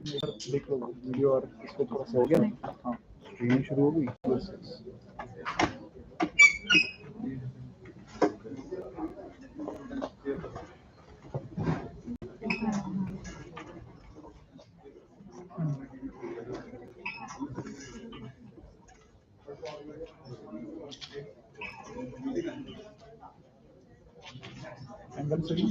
देख लो वीडियो और इसको थोड़ा सा हो गया ना। हाँ स्क्रीन शुरू हो गई बस। एंगल सही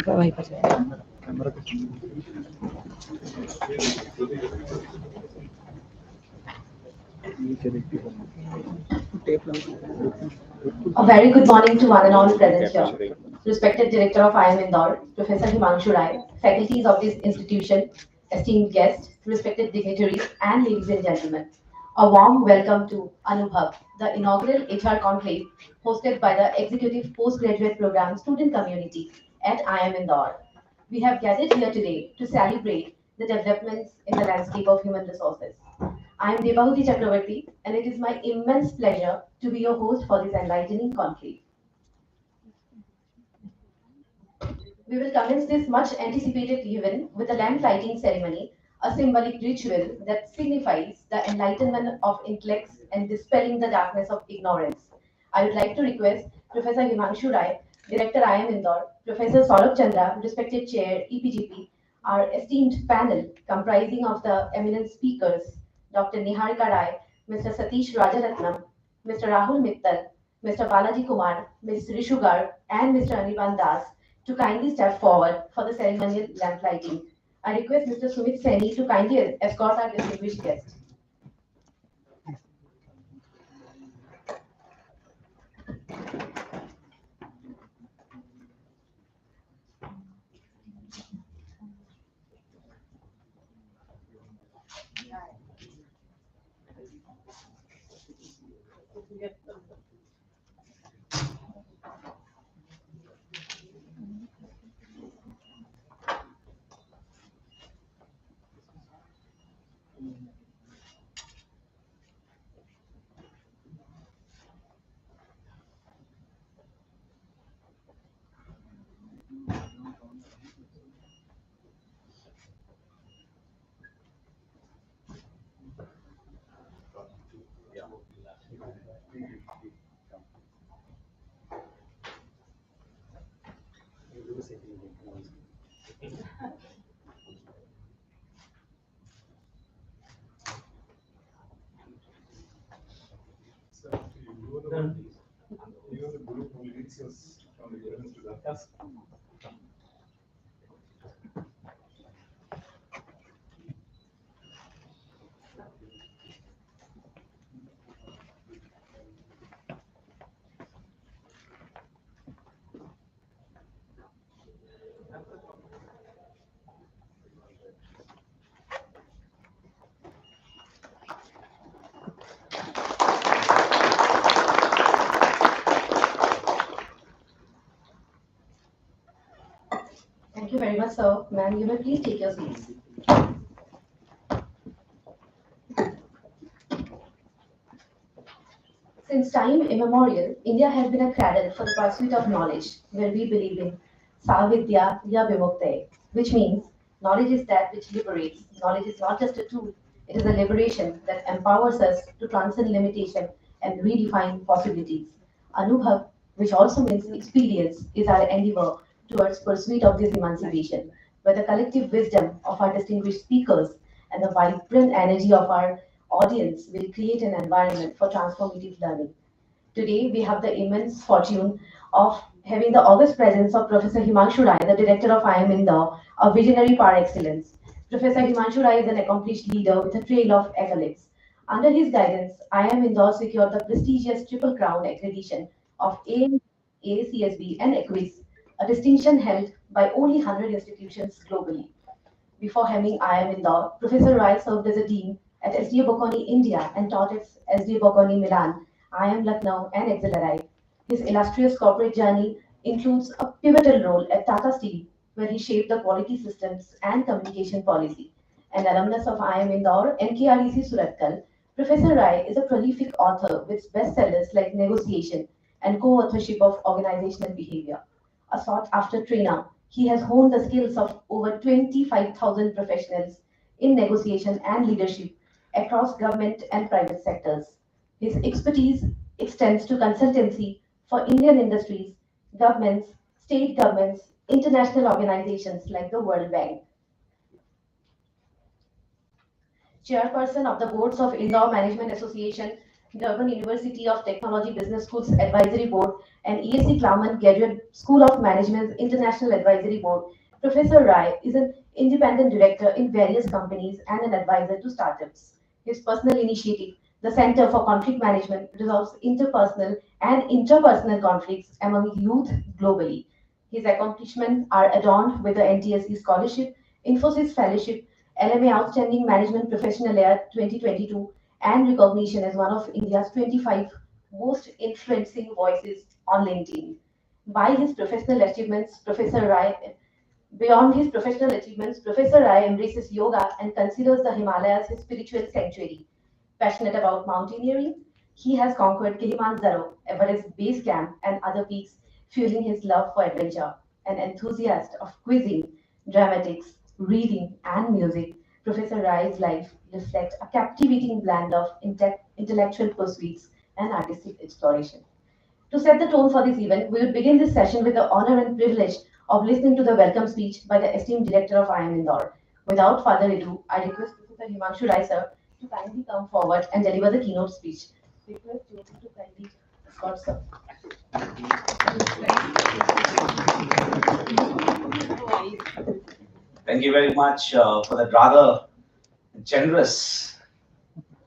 वहीं पर camera A very good morning to one and all present here. Respected Director of IIM Indore, Professor Himanshu Rai, faculties of this institution, esteemed guests, respected dignitaries, and ladies and gentlemen. A warm welcome to Anubhav, the inaugural HR Conclave hosted by the Executive Postgraduate Program student community at IIM Indore. We have gathered here today to celebrate the developments in the landscape of human resources. I am Debahuti Chakravarti, and it is my immense pleasure to be your host for this enlightening conclave. We will commence this much anticipated event with a lamp lighting ceremony, a symbolic ritual that signifies the enlightenment of intellects and dispelling the darkness of ignorance. I would like to request Professor Himanshu Rai, Director IIM Indore, Professor Saurabh Chandra, respected Chair EPGP, our esteemed panel comprising of the eminent speakers, Dr. Niharika Rai, Mr. Satish Rajaratnam, Mr. Rahul Mittal, Mr. Balaji Kumar, Ms. Rishugar, and Mr. Anirban Das to kindly step forward for the ceremonial lamp lighting. I request Mr. Sumit Saini to kindly escort our distinguished guest. You are the guru who leads us from the ignorance to darkness. Thank you very much, sir. Ma'am, you may please take your seats. Since time immemorial, India has been a cradle for the pursuit of knowledge, where we believe in Savidya Ya Vimukte, which means knowledge is that which liberates. Knowledge is not just a tool, it is a liberation that empowers us to transcend limitation and redefine possibilities. Anubhav, which also means experience, is our endeavor towards pursuit of this emancipation, where the collective wisdom of our distinguished speakers and the vibrant energy of our audience will create an environment for transformative learning. Today, we have the immense fortune of having the august presence of Professor Himanshu Rai, the director of IIM Indore, a visionary par excellence. Professor Himanshu Rai is an accomplished leader with a trail of accolades. Under his guidance, IIM Indore secured the prestigious Triple Crown accreditation of AIM, ACSB, and EQUIS, a distinction held by only 100 institutions globally. Before having IIM Indore, Professor Rai served as a dean at SDA Bocconi, India, and taught at SDA Bocconi, Milan, IIM Lucknow, and XLRI. His illustrious corporate journey includes a pivotal role at Tata Steel, where he shaped the quality systems and communication policy. An alumnus of IIM Indore and KREC Suratkal, Professor Rai is a prolific author with bestsellers like Negotiation and co-authorship of Organizational Behavior. A sought-after trainer, he has honed the skills of over 25,000 professionals in negotiation and leadership across government and private sectors. His expertise extends to consultancy for Indian industries, governments, state governments, international organizations like the World Bank. Chairperson of the boards of Indore Management Association, Durban University of Technology Business School's Advisory Board, and ESC Claremont Graduate School of Management's International Advisory Board, Professor Rai is an independent director in various companies and an advisor to startups. His personal initiative, the Center for Conflict Management, resolves interpersonal and interpersonal conflicts among youth globally. His accomplishments are adorned with the NTSC Scholarship, Infosys Fellowship, LMA Outstanding Management Professional Award 2022, and recognition as one of India's 25 most influencing voices on LinkedIn. By his professional achievements, Professor Rai, Beyond his professional achievements, Professor Rai embraces yoga and considers the Himalayas his spiritual sanctuary. Passionate about mountaineering, he has conquered Kilimanjaro, Everest Base Camp, and other peaks, fueling his love for adventure. An enthusiast of cuisine, dramatics, reading, and music, Professor Rai's life reflects a captivating blend of intellectual pursuits and artistic exploration. To set the tone for this event, we will begin this session with the honor and privilege of listening to the welcome speech by the esteemed director of IIM Indore. Without further ado, I request Professor Himanshu Rai, sir, to kindly come forward and deliver the keynote speech. Request you to kindly escort, sir. Thank you very much for that rather generous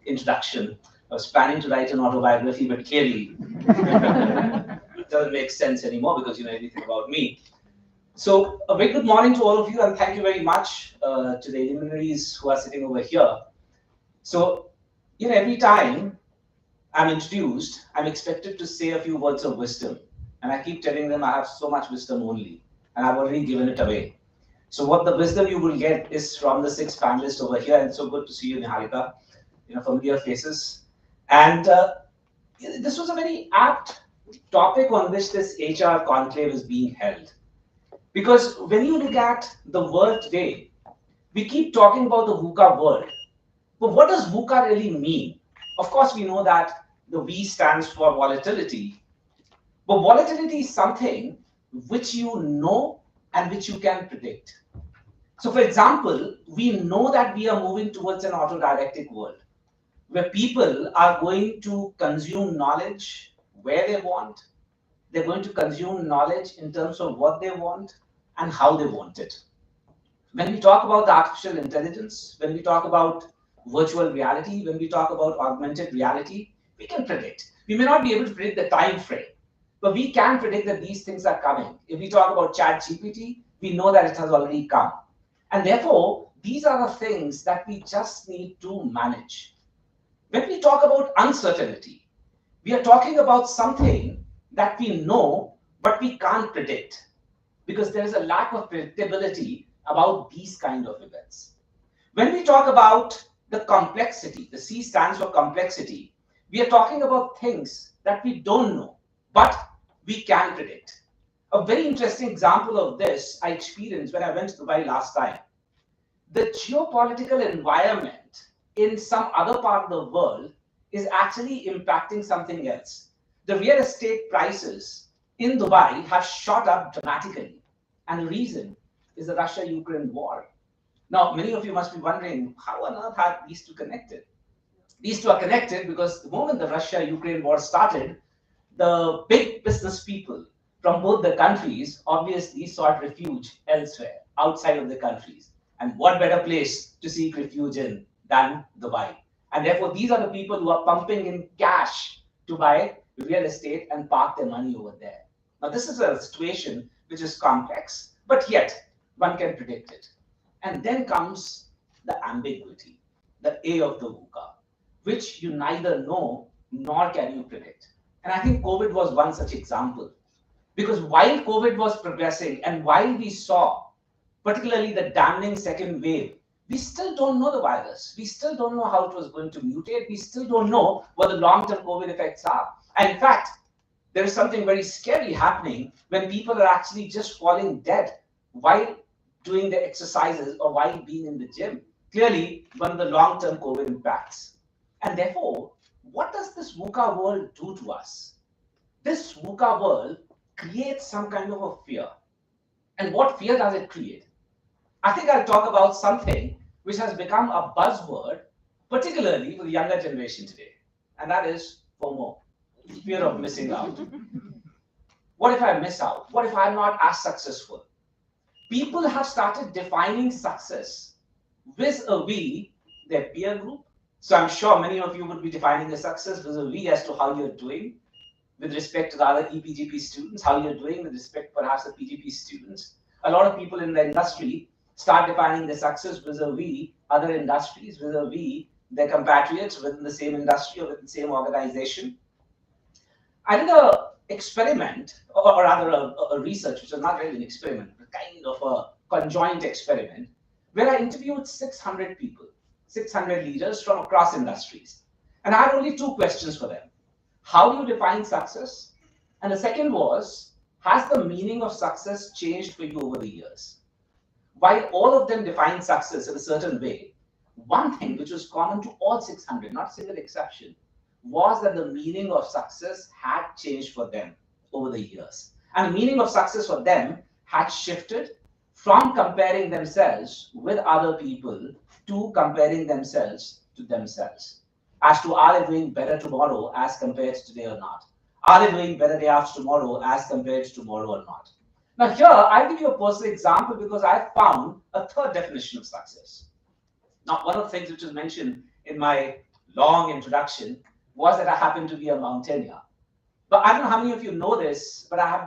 introduction. I was planning to write an autobiography, but clearly it doesn't make sense anymore because you know everything about me. So a very good morning to all of you, and thank you very much to the luminaries who are sitting over here. So, you know, every time I'm introduced, I'm expected to say a few words of wisdom. And I keep telling them I have so much wisdom only, and I've already given it away. So what the wisdom you will get is from the 6 panelists over here, and it's so good to see you, Niharika, you know, familiar faces. And this was a very apt topic on which this HR conclave is being held. Because when you look at the world today, we keep talking about the VUCA world. But what does VUCA really mean? Of course, we know that the V stands for volatility. But volatility is something which you know and which you can predict. So for example, we know that we are moving towards an autodidactic world where people are going to consume knowledge where they want. They're going to consume knowledge in terms of what they want and how they want it. When we talk about the artificial intelligence, when we talk about virtual reality, when we talk about augmented reality, we can predict. We may not be able to predict the time frame, but we can predict that these things are coming. If we talk about ChatGPT, we know that it has already come. And therefore, these are the things that we just need to manage. When we talk about uncertainty, we are talking about something that we know, but we can't predict because there is a lack of predictability about these kind of events. When we talk about the complexity, the C stands for complexity, we are talking about things that we don't know, but we can predict. A very interesting example of this I experienced when I went to Dubai last time. The geopolitical environment in some other part of the world is actually impacting something else. The real estate prices in Dubai have shot up dramatically. And the reason is the Russia-Ukraine war. Now, many of you must be wondering, how on earth are these two connected? These two are connected because the moment the Russia-Ukraine war started, the big business people, from both the countries obviously sought refuge elsewhere, outside of the countries. And what better place to seek refuge in than Dubai? And therefore, these are the people who are pumping in cash to buy real estate and park their money over there. Now, this is a situation which is complex, but yet one can predict it. And then comes the ambiguity, the A of the VUCA, which you neither know nor can you predict. And I think COVID was one such example. Because while COVID was progressing and while we saw particularly the damning second wave, we still don't know the virus. We still don't know how it was going to mutate. We still don't know what the long-term COVID effects are. And in fact, there is something very scary happening when people are actually just falling dead while doing the exercises or while being in the gym. Clearly, one of the long-term COVID impacts. And therefore, what does this VUCA world do to us? This VUCA world creates some kind of a fear. And what fear does it create? I think I'll talk about something which has become a buzzword, particularly for the younger generation today, and that is FOMO, fear of missing out. What if I miss out? What if I'm not as successful? People have started defining success vis-a-vis their peer group. So I'm sure many of you would be defining a success vis-a-vis as to how you're doing with respect to the other EPGP students, how you're doing with respect perhaps the PGP students. A lot of people in the industry start defining their success vis-a-vis other industries, vis-a-vis their compatriots within the same industry or within the same organization. I did an experiment, or rather a research, which was not really an experiment, but kind of a conjoint experiment, where I interviewed 600 people, 600 leaders from across industries. And I had only two questions for them. How do you define success? And the second was, has the meaning of success changed for you over the years? While all of them defined success in a certain way, one thing which was common to all 600, not a single exception, was that the meaning of success had changed for them over the years. And the meaning of success for them had shifted from comparing themselves with other people to comparing themselves to themselves. As to, are they doing better tomorrow as compared to today or not? Are they doing better day after tomorrow as compared to tomorrow or not? Now here, I'll give you a personal example because I found a third definition of success. Now, one of the things which was mentioned in my long introduction was that I happen to be a mountaineer. But I don't know how many of you know this, but I've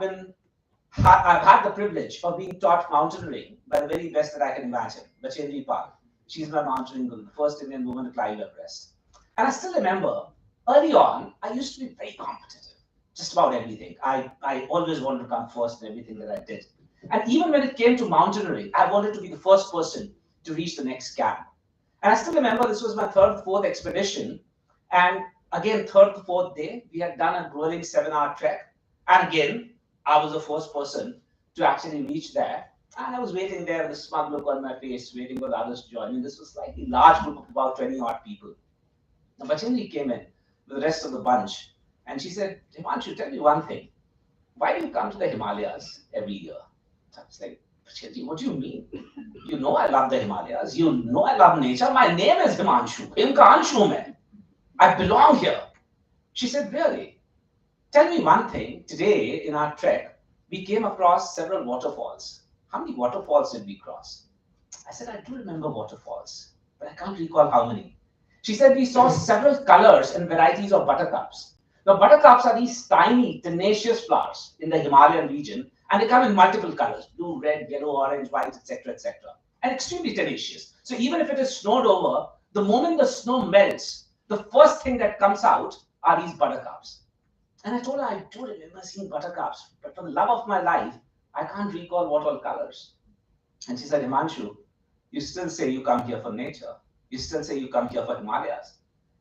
had the privilege of being taught mountaineering by the very best that I can imagine, Bachendri Pal. She's my mountaineering guru, the first Indian woman to climb Everest. And I still remember, early on, I used to be very competitive, just about everything. I always wanted to come first in everything that I did. And even when it came to mountaineering, I wanted to be the first person to reach the next camp. And I still remember this was my third, fourth expedition. And again, third to fourth day, we had done a grueling 7-hour trek. And again, I was the first person to actually reach there. And I was waiting there with a smug look on my face, waiting for the others to join me. This was like a large group of about 20-odd people. Now, Bachendri came in with the rest of the bunch. And she said, Himanshu, tell me one thing. Why do you come to the Himalayas every year? So I was like, Bachendri, what do you mean? You know I love the Himalayas. You know I love nature. My name is Himanshu. Himkanshu mein. I belong here. She said, really? Tell me one thing. Today in our trek, we came across several waterfalls. How many waterfalls did we cross? I said, I do remember waterfalls, but I can't recall how many. She said, we saw several colors and varieties of buttercups. Now, buttercups are these tiny, tenacious flowers in the Himalayan region, and they come in multiple colors, blue, red, yellow, orange, white, etc., and extremely tenacious. So even if it is snowed over, the moment the snow melts, the first thing that comes out are these buttercups. And I told her, I do remember seeing buttercups, but for the love of my life, I can't recall what all colors. And she said, Himanshu, you still say you come here for nature. You still say you come here for Himalayas.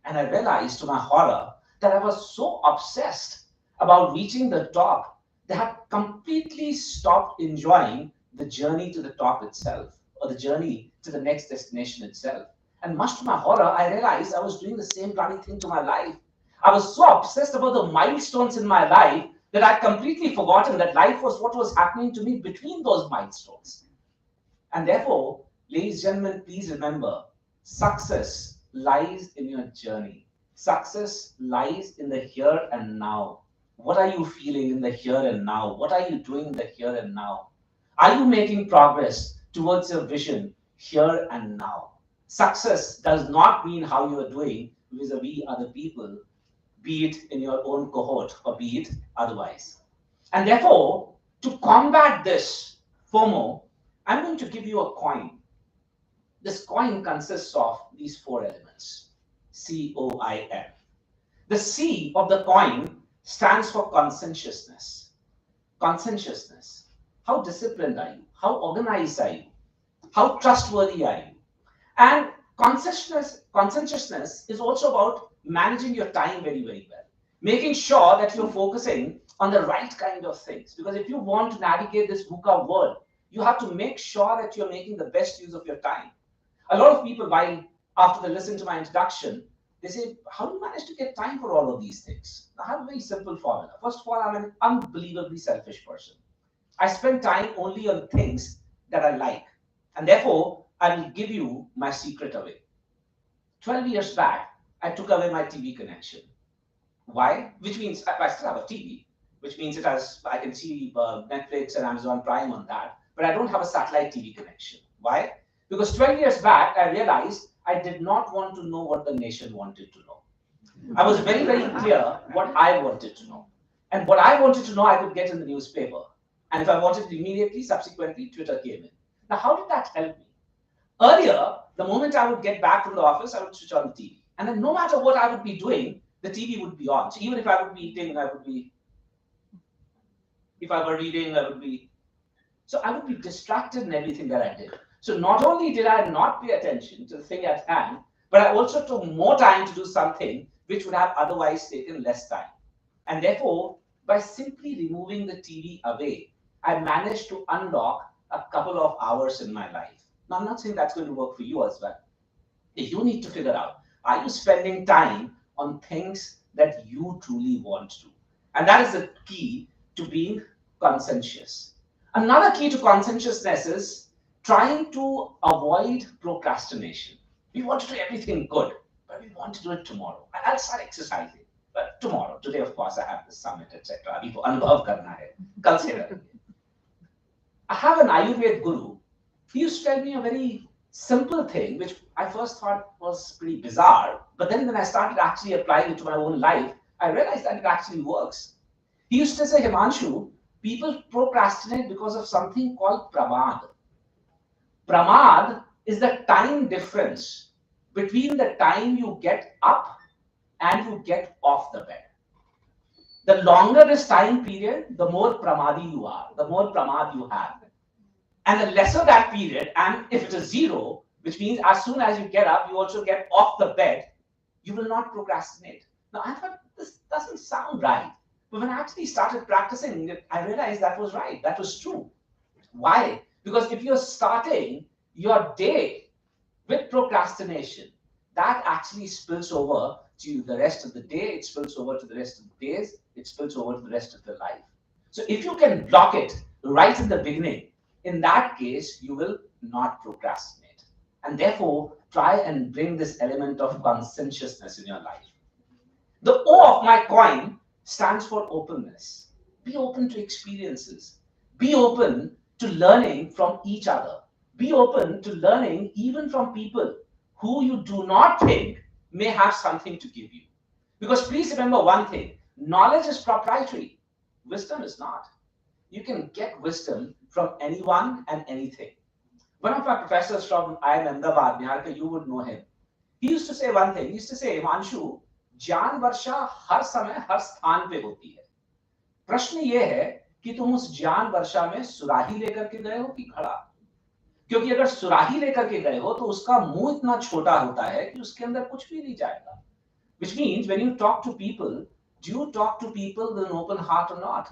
And I realized to my horror that I was so obsessed about reaching the top that I had completely stopped enjoying the journey to the top itself, or the journey to the next destination itself. And much to my horror, I realized I was doing the same bloody thing to my life. I was so obsessed about the milestones in my life that I'd completely forgotten that life was what was happening to me between those milestones. And therefore, ladies and gentlemen, please remember, success lies in your journey. Success lies in the here and now. What are you feeling in the here and now? What are you doing in the here and now? Are you making progress towards your vision here and now? Success does not mean how you are doing vis-a-vis other people, be it in your own cohort or be it otherwise. And therefore, to combat this FOMO, I'm going to give you a coin. This coin consists of these four elements, COIN. The C of the coin stands for conscientiousness. Conscientiousness. How disciplined are you? How organized are you? How trustworthy are you? And conscientiousness is also about managing your time very, very well. Making sure that you're focusing on the right kind of things. Because if you want to navigate this VUCA world, you have to make sure that you're making the best use of your time. A lot of people, while after they listen to my introduction, they say, how do you manage to get time for all of these things? I have a very simple formula. First of all, I'm an unbelievably selfish person. I spend time only on things that I like. And therefore, I will give you my secret away. 12 years back, I took away my TV connection. Why? Which means I still have a TV, which means it has, I can see Netflix and Amazon Prime on that, but I don't have a satellite TV connection. Why? Because 12 years back, I realized I did not want to know what the nation wanted to know. I was very, very clear what I wanted to know. And what I wanted to know, I could get in the newspaper. And if I wanted it immediately, subsequently, Twitter came in. Now, how did that help me? Earlier, the moment I would get back from the office, I would switch on the TV. And then no matter what I would be doing, the TV would be on. So even if I would be eating, I would be, if I were reading, I would be, so I would be distracted in everything that I did. So not only did I not pay attention to the thing at hand, but I also took more time to do something which would have otherwise taken less time. And therefore, by simply removing the TV away, I managed to unlock a couple of hours in my life. Now, I'm not saying that's going to work for you as well. You need to figure out, are you spending time on things that you truly want to? And that is the key to being conscientious. Another key to conscientiousness is trying to avoid procrastination. We want to do everything good, but we want to do it tomorrow. I'll start exercising, but tomorrow. Today, of course, I have the summit, etc. Abhi to Anubhav karna hai. Kal se karenge. I have an Ayurveda guru. He used to tell me a very simple thing, which I first thought was pretty bizarre. But then when I started actually applying it to my own life, I realized that it actually works. He used to say, Himanshu, people procrastinate because of something called pramad. Pramad is the time difference between the time you get up and you get off the bed. The longer this time period, the more pramadi you are, the more pramad you have. And the lesser that period, and if it is zero, which means as soon as you get up, you also get off the bed, you will not procrastinate. Now, I thought this doesn't sound right. But when I actually started practicing it, I realized that was right. That was true. Why? Because if you're starting your day with procrastination, that actually spills over to the rest of the day, it spills over to the rest of the days, it spills over to the rest of your life. So if you can block it right in the beginning, in that case, you will not procrastinate. And therefore, try and bring this element of conscientiousness in your life. The O of my coin stands for openness. Be open to experiences. Be open to learning from each other. Be open to learning even from people who you do not think may have something to give you. Because please remember one thing, knowledge is proprietary, wisdom is not. You can get wisdom from anyone and anything. One of my professors from IIM Indore, you would know him. He used to say one thing. He used to say, Himanshu, ज्ञान वर्षा हर समय हर स्थान पे होती है. प्रश्न ये है कि तुम उस ज्ञान वर्षा में सुराही लेकर के गए हो कि घड़ा? क्योंकि अगर सुराही लेकर के गए हो तो उसका मुंह इतना छोटा होता है कि उसके अंदर कुछ भी नहीं जाएगा. Which means when you talk to people, do you talk to people with an open heart or not?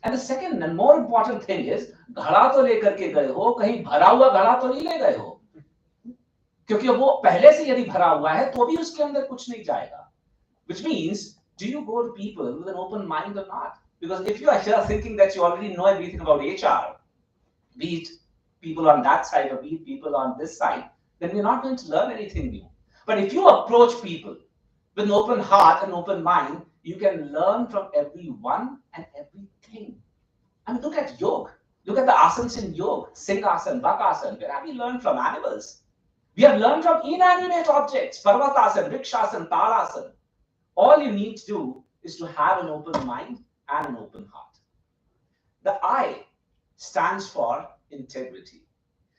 And the second and more important thing is, घड़ा तो लेकर के गए हो, कहीं भरा हुआ घड़ा तो नहीं ले गए हो, क्योंकि वो पहले से यदि भरा हुआ है तो भी उसके अंदर कुछ नहीं जाएगा. Which means, do you go to people with an open mind or not? Because if you are here thinking that you already know everything about HR, be it people on that side or be it people on this side, then you're not going to learn anything new. But if you approach people with an open heart and open mind, You can learn from everyone and everything. I mean, look at yoga. Look at the asanas in yoga. Singhasan, Bakasana. Where have we learned from? Animals. We have learned from inanimate objects. Parvatasan, Vrikshasan, Talasana. All you need to do is to have an open mind and an open heart. The I stands for integrity.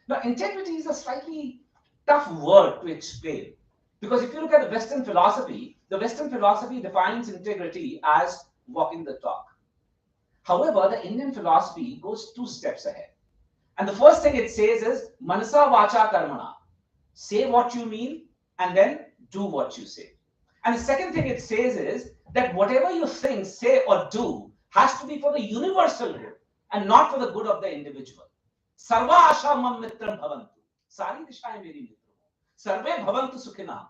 Now, integrity is a slightly tough word to explain, because if you look at the Western philosophy defines integrity as walking the talk. However, the Indian philosophy goes 2 steps ahead. And the first thing it says is, Manasa Vacha Karmana. Say what you mean and then do what you say. And the second thing it says is that whatever you think, say, or do has to be for the universal good and not for the good of the individual. Sarva asha mam mitram bhavantu. Sari dishaye meri mitram. Sarve bhavantu sukhina.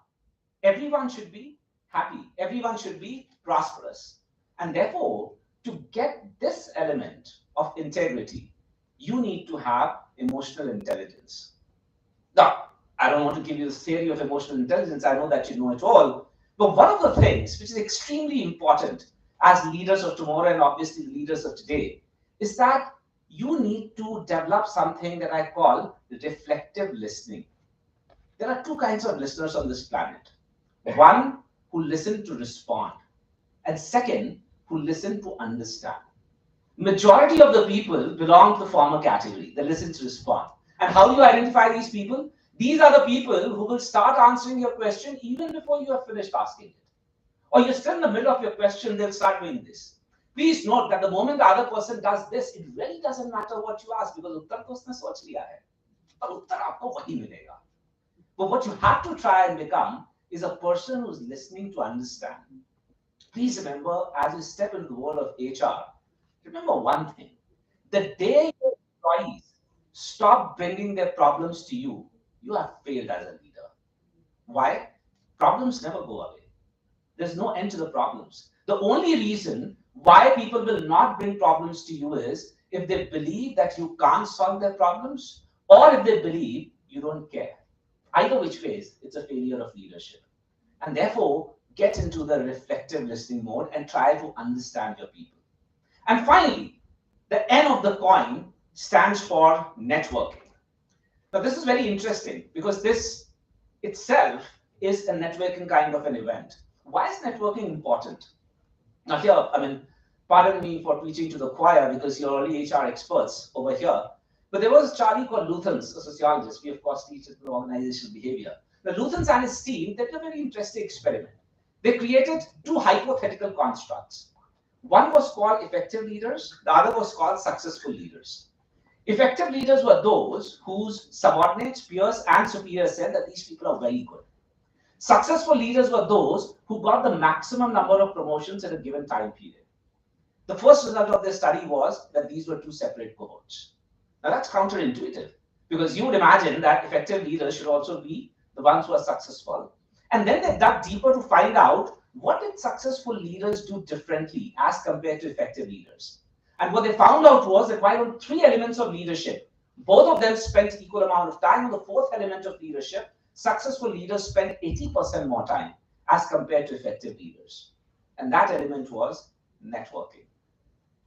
Everyone should be happy. Everyone should be prosperous. And therefore, to get this element of integrity, you need to have emotional intelligence. Now, I don't want to give you the theory of emotional intelligence. I know that you know it all. But one of the things which is extremely important as leaders of tomorrow and obviously leaders of today is that you need to develop something that I call reflective listening. There are 2 kinds of listeners on this planet. One who listen to respond, and second who listen to understand. Majority of the people belong to the former category, they listen to respond. And how do you identify these people? These are the people who will start answering your question even before you have finished asking it. Or you're still in the middle of your question, they'll start doing this. Please note that the moment the other person does this, it really doesn't matter what you ask, because uttar to usne soch liya hai. Aur uttar aapko wahi milega. But what you have to try and become is a person who's listening to understand. Please remember, as you step into the world of HR, remember one thing. The day your employees stop bringing their problems to you, you have failed as a leader. Why? Problems never go away. There's no end to the problems. The only reason why people will not bring problems to you is if they believe that you can't solve their problems, or if they believe you don't care. Either which ways, it's a failure of leadership. And therefore, get into the reflective listening mode and try to understand your people. And finally, the N of the coin stands for networking. Now, this is very interesting because this itself is a networking kind of an event. Why is networking important? Now here, I mean, pardon me for preaching to the choir because you're only HR experts over here. But there was a Charlie called Luthans, a sociologist. We, of course, teach the organizational behavior. The Luthans and his team, they did a very interesting experiment. They created 2 hypothetical constructs. One was called effective leaders. The other was called successful leaders. Effective leaders were those whose subordinates, peers, and superiors said that these people are very good. Successful leaders were those who got the maximum number of promotions in a given time period. The first result of this study was that these were 2 separate cohorts. Now that's counterintuitive because you would imagine that effective leaders should also be the ones who are successful. And then they dug deeper to find out what did successful leaders do differently as compared to effective leaders. And what they found out was that while on 3 elements of leadership, both of them spent equal amount of time. On the 4th element of leadership, successful leaders spent 80% more time as compared to effective leaders. And that element was networking.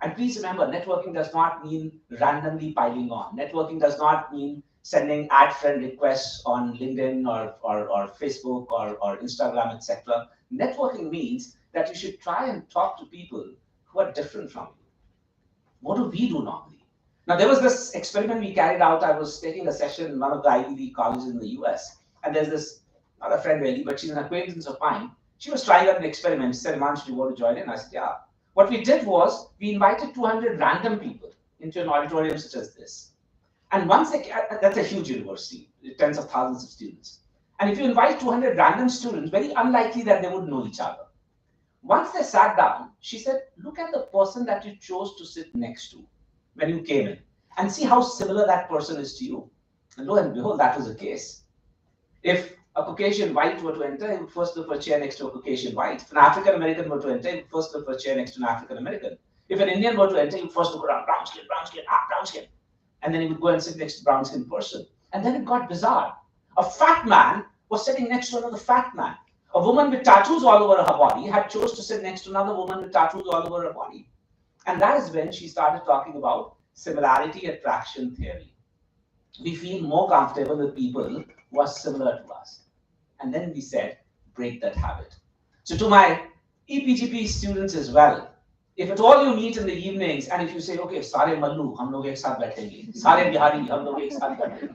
And please remember, networking does not mean randomly piling on. Networking does not mean sending add friend requests on LinkedIn or Facebook or Instagram, etc. Networking means that you should try and talk to people who are different from you. What do we do normally? Now, there was this experiment we carried out. I was taking a session in one of the Ivy League colleges in the US. And there's this, not a friend really, but she's an acquaintance of mine. She was trying out an experiment. She said, Himanshu, do you want to join in? I said, yeah. What we did was we invited 200 random people into an auditorium such as this. And once they, that's a huge university, tens of thousands of students. And if you invite 200 random students, very unlikely that they would know each other. Once they sat down, she said, look at the person that you chose to sit next to when you came in and see how similar that person is to you. And lo and behold, that was the case. If a Caucasian white were to enter, he would first look for a chair next to a Caucasian white. If an African American were to enter, he would first look for a chair next to an African American. If an Indian were to enter, he would first look around, brown skin, brown skin. And then he would go and sit next to a brown skin person. And then it got bizarre. A fat man was sitting next to another fat man. A A woman with tattoos all over her body had chose to sit next to another woman with tattoos all over her body. And that is when she started talking about similarity attraction theory. We feel more comfortable with people who are similar to us. And then we said, break that habit. So to my EPGP students as well, if at all you meet in the evenings and if you say, okay, sare Mallu, hum log ek saath baithenge, sare Bihari, hum log ek saath baithenge,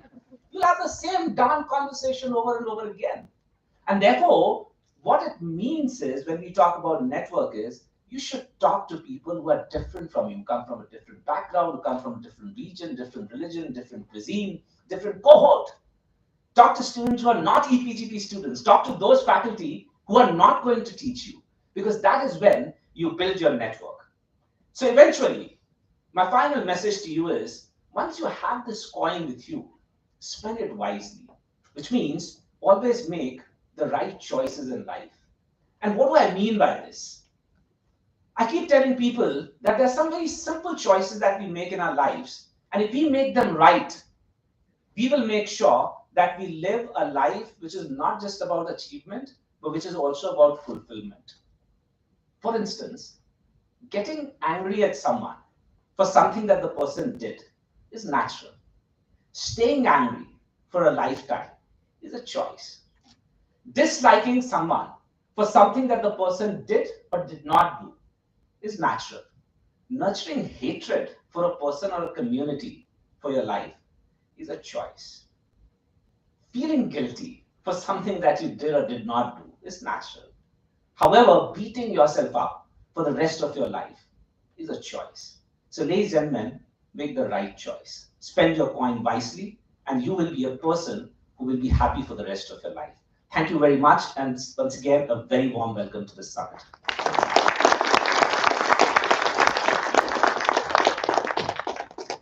you'll have the same darn conversation over and over again. And therefore, what it means is when we talk about network is you should talk to people who are different from you, come from a different background, who come from a different region, different religion, different cuisine, different cohort. Talk to students who are not EPGP students. Talk to those faculty who are not going to teach you, because that is when you build your network. So eventually, my final message to you is, once you have this coin with you, spend it wisely, which means always make the right choices in life. And what do I mean by this? I keep telling people that there are some very simple choices that we make in our lives, and if we make them right, we will make sure that we live a life which is not just about achievement, but which is also about fulfillment. For instance, getting angry at someone for something that the person did is natural. Staying angry for a lifetime is a choice. Disliking someone for something that the person did or did not do is natural. Nurturing hatred for a person or a community for your life is a choice. Feeling guilty for something that you did or did not do is natural. However, beating yourself up for the rest of your life is a choice. So ladies and gentlemen, make the right choice. Spend your coin wisely, and you will be a person who will be happy for the rest of your life. Thank you very much, and once again, a very warm welcome to the summit.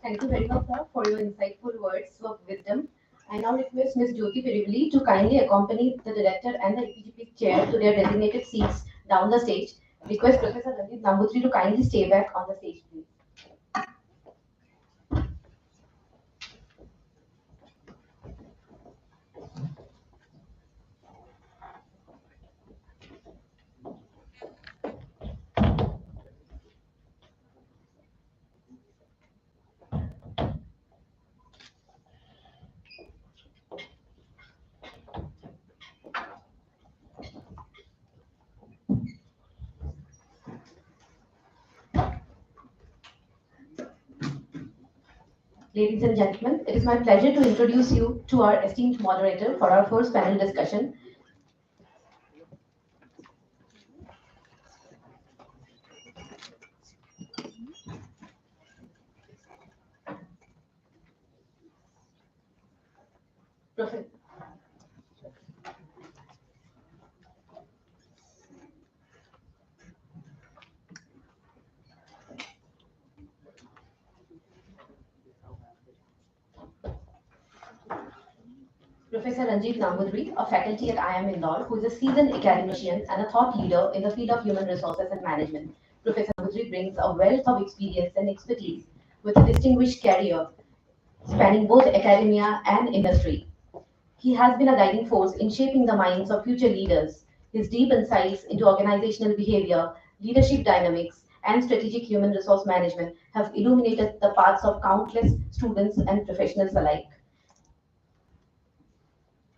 Thank you very much, sir, for your insightful words of wisdom. I now request Ms. Jyoti Pirivali to kindly accompany the director and the EPGP chair to their designated seats down the stage. Request Professor Ranjit Nambutri to kindly stay back on the stage, please. Ladies and gentlemen, it is my pleasure to introduce you to our esteemed moderator for our first panel discussion. Professor. Professor Ranjit Nambutri, a faculty at IIM Indore, who is a seasoned academician and a thought leader in the field of human resources and management. Professor Nambutri brings a wealth of experience and expertise with a distinguished career spanning both academia and industry. He has been a guiding force in shaping the minds of future leaders. His deep insights into organizational behavior, leadership dynamics, and strategic human resource management have illuminated the paths of countless students and professionals alike.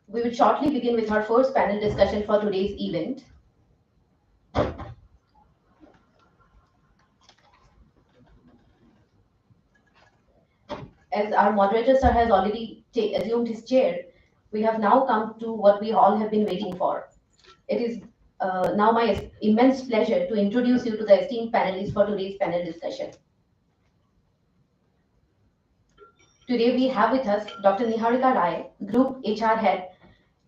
We will shortly begin with our first panel discussion for today's event. As our moderator sir has already assumed his chair, we have now come to what we all have been waiting for. It is now my immense pleasure to introduce you to the esteemed panelists for today's panel discussion. Today we have with us Dr. Niharika Rai, Group HR Head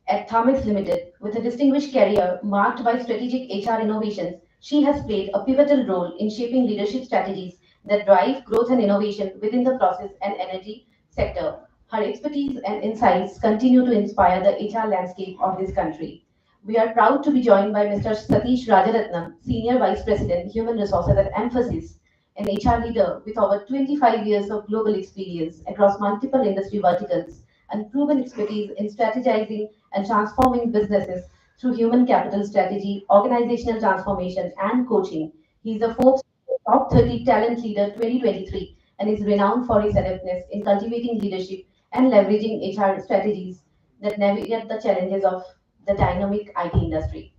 at Thermix Limited. With a distinguished career marked by strategic HR innovations, she has played a pivotal role in shaping leadership strategies that drive growth and innovation within the process and energy sector. Her expertise and insights continue to inspire the HR landscape of this country. We are proud to be joined by Mr. Satish Rajaratnam, Senior Vice President, Human Resources at Emphasis, an HR leader with over 25 years of global experience across multiple industry verticals and proven expertise in strategizing and transforming businesses through human capital strategy, organizational transformation, and coaching. He is a Forbes Top 30 Talent Leader 2023 and is renowned for his adeptness in cultivating leadership and leveraging HR strategies that navigate the challenges of the dynamic IT industry.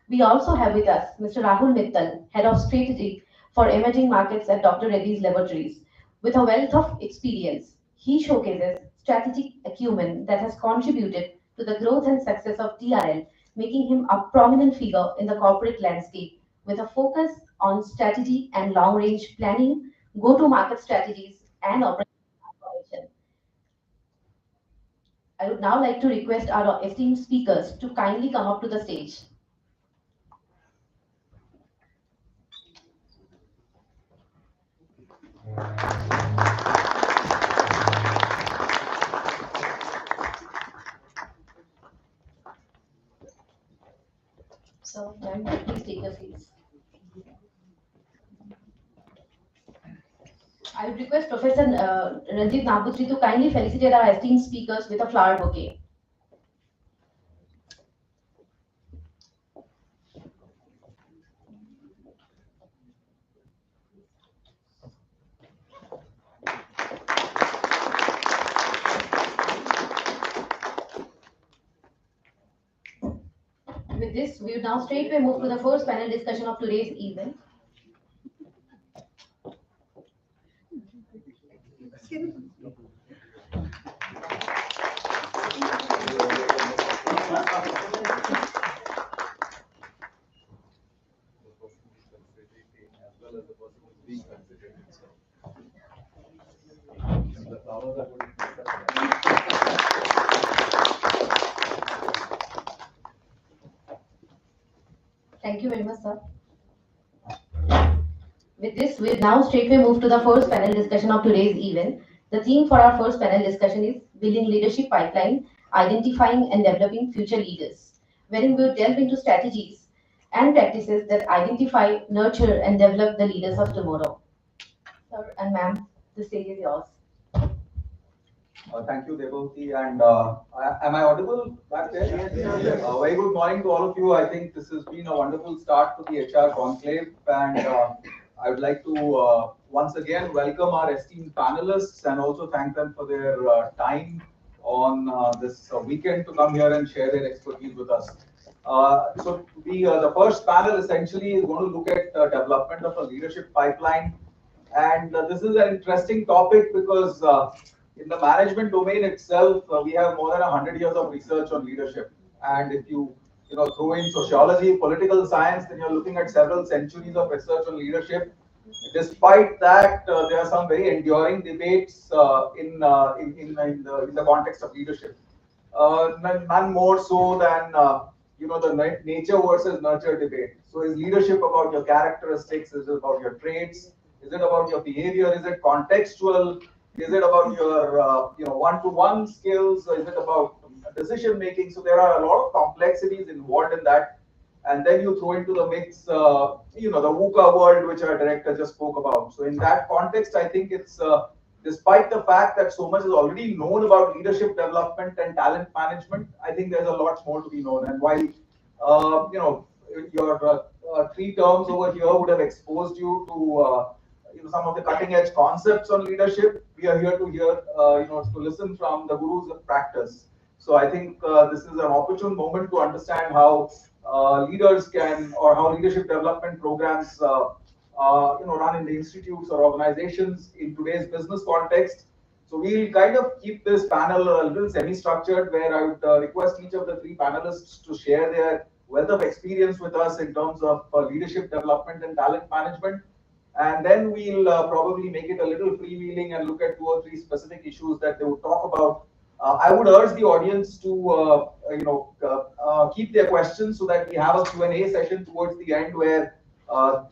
We also have with us Mr. Rahul Mittal, Head of Strategy for Emerging Markets at Dr. Reddy's Laboratories. With a wealth of experience, he showcases strategic acumen that has contributed to the growth and success of TRL, making him a prominent figure in the corporate landscape with a focus on strategy and long range planning, go to market strategies, and operational transformation. I would now like to request our esteemed speakers to kindly come up to the stage. So, ma'am, please take your seats. I would request Professor Ranjit Nabutri to kindly felicitate our esteemed speakers with a flower bouquet. With this, we will now straightway move to the first panel discussion of today's event. Thank you very much, sir. With this, we'll now straightway move to the first panel discussion of today's event. The theme for our first panel discussion is Building Leadership Pipeline, Identifying and Developing Future Leaders, wherein we'll delve into strategies and practices that identify, nurture, and develop the leaders of tomorrow. Sir and ma'am, the stage is yours. Thank you, Devoti. And am I audible back there? Yes. Very good morning to all of you. I think this has been a wonderful start to the HR Conclave. And I would like to once again welcome our esteemed panelists and also thank them for their time on this weekend to come here and share their expertise with us. So the first panel essentially is going to look at development of a leadership pipeline. And this is an interesting topic because in the management domain itself, we have more than 100 years of research on leadership. And if you throw in sociology, political science, then you're looking at several centuries of research on leadership. Despite that, there are some very enduring debates in the context of leadership. None more so than the nature versus nurture debate. So is leadership about your characteristics? Is it about your traits? Is it about your behavior? Is it contextual? Is it about your one-to-one skills? Is it about decision making? So there are a lot of complexities involved in that. And then you throw into the mix, the VUCA world, which our director just spoke about. So in that context, I think it's despite the fact that so much is already known about leadership development and talent management, I think there's a lot more to be known. And while your three terms over here would have exposed you to some of the cutting edge concepts on leadership, we are here to to listen from the gurus of practice. So I think this is an opportune moment to understand how leaders can, or how leadership development programs run in the institutes or organizations in today's business context. So we'll kind of keep this panel a little semi-structured, where I would request each of the three panelists to share their wealth of experience with us in terms of leadership development and talent management. And then we'll probably make it a little freewheeling and look at 2 or 3 specific issues that they would talk about. I would urge the audience to keep their questions so that we have a Q&A session towards the end where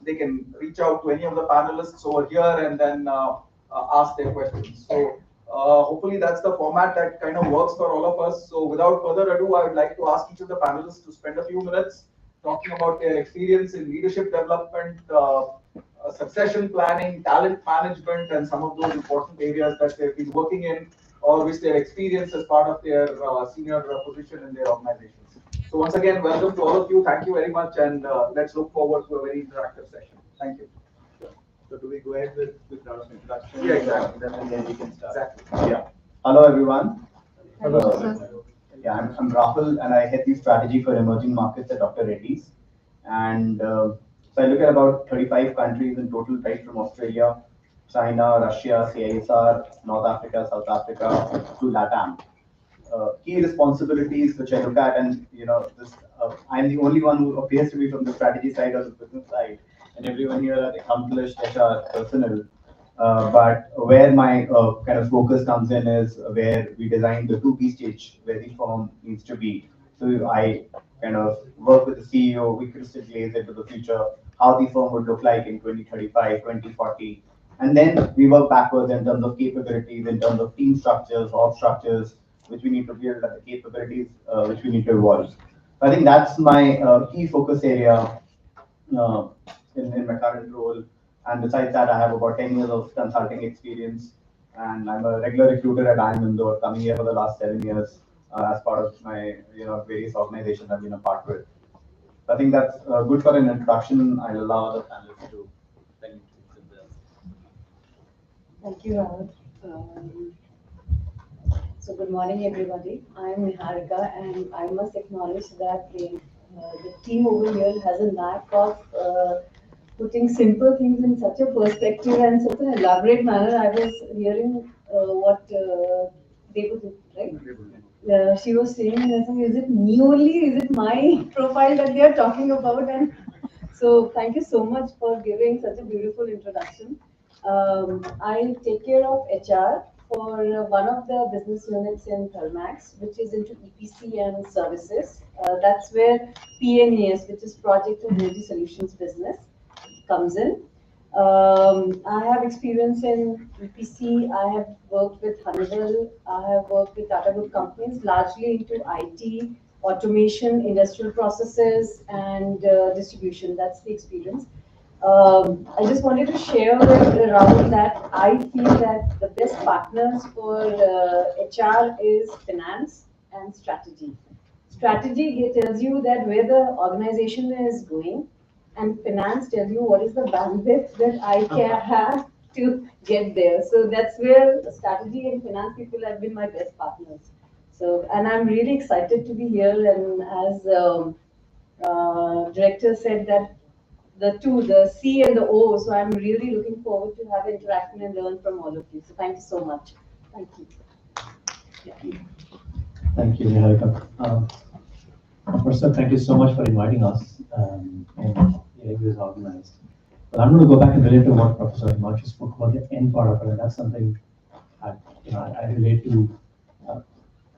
they can reach out to any of the panelists over here and then ask their questions. So hopefully that's the format that kind of works for all of us. So without further ado, I would like to ask each of the panelists to spend a few minutes talking about their experience in leadership development, succession planning, talent management, and some of those important areas that they've been working in or which they've experienced as part of their senior position in their organizations. So once again, welcome to all of you. Thank you very much, and let's look forward to a very interactive session. Thank you. So do we go ahead with round of introduction? Yeah, exactly. Then we can start. Exactly. Yeah. Hello, everyone. Hello, sir. Yeah, I'm Rahul, and I head the strategy for emerging markets at Dr. Reddy's. And so I look at about 35 countries in total, right from Australia, China, Russia, CISR, North Africa, South Africa, to LATAM. Key responsibilities which I look at, and this I'm the only one who appears to be from the strategy side or the business side, and everyone here are accomplished HR personnel. But where my kind of focus comes in is where we design the 2B stage where the firm needs to be. So I kind of work with the CEO, we crystal gaze into the future, how the firm would look like in 2035, 2040. And then we work backwards in terms of capabilities, in terms of team structures, org structures, which we need to build, and the capabilities which we need to evolve. So I think that's my key focus area in my current role. And besides that, I have about 10 years of consulting experience, and I'm a regular recruiter at IIM Indore, coming here for the last 7 years as part of my various organizations I've been a part with. So I think that's good for an introduction. I'll allow other panelists to then sit there. Thank you, Rahul. So good morning, everybody. I'm Niharika, and I must acknowledge that the team over here has a knack of putting simple things in such a perspective and such an elaborate manner. I was hearing what they would do, right? She was saying, and I said, is it me only? Is it my profile that they are talking about? And so thank you so much for giving such a beautiful introduction. I take care of HR for one of the business units in Thermax, which is into EPC and services. That's where PNES, which is Project and Energy Solutions business, comes in. I have experience in EPC. I have worked with Honeywell. I have worked with Tata Group companies, largely into IT, automation, industrial processes, and distribution. That's the experience. I just wanted to share with Rahul that I feel that the best partners for HR is finance and strategy. Strategy tells you that where the organization is going, and finance tells you what is the bandwidth that I can have to get there. So that's where strategy and finance people have been my best partners. So, and I'm really excited to be here. And as director said that the two, the C and the O. So I'm really looking forward to have interaction and learn from all of you. So thank you so much. Thank you. Yeah. Thank you, Niharika. First up, thank you so much for inviting us and getting this organized. But I'm going to go back and relate to what Professor Himanshu spoke about the end part of it, and that's something I relate to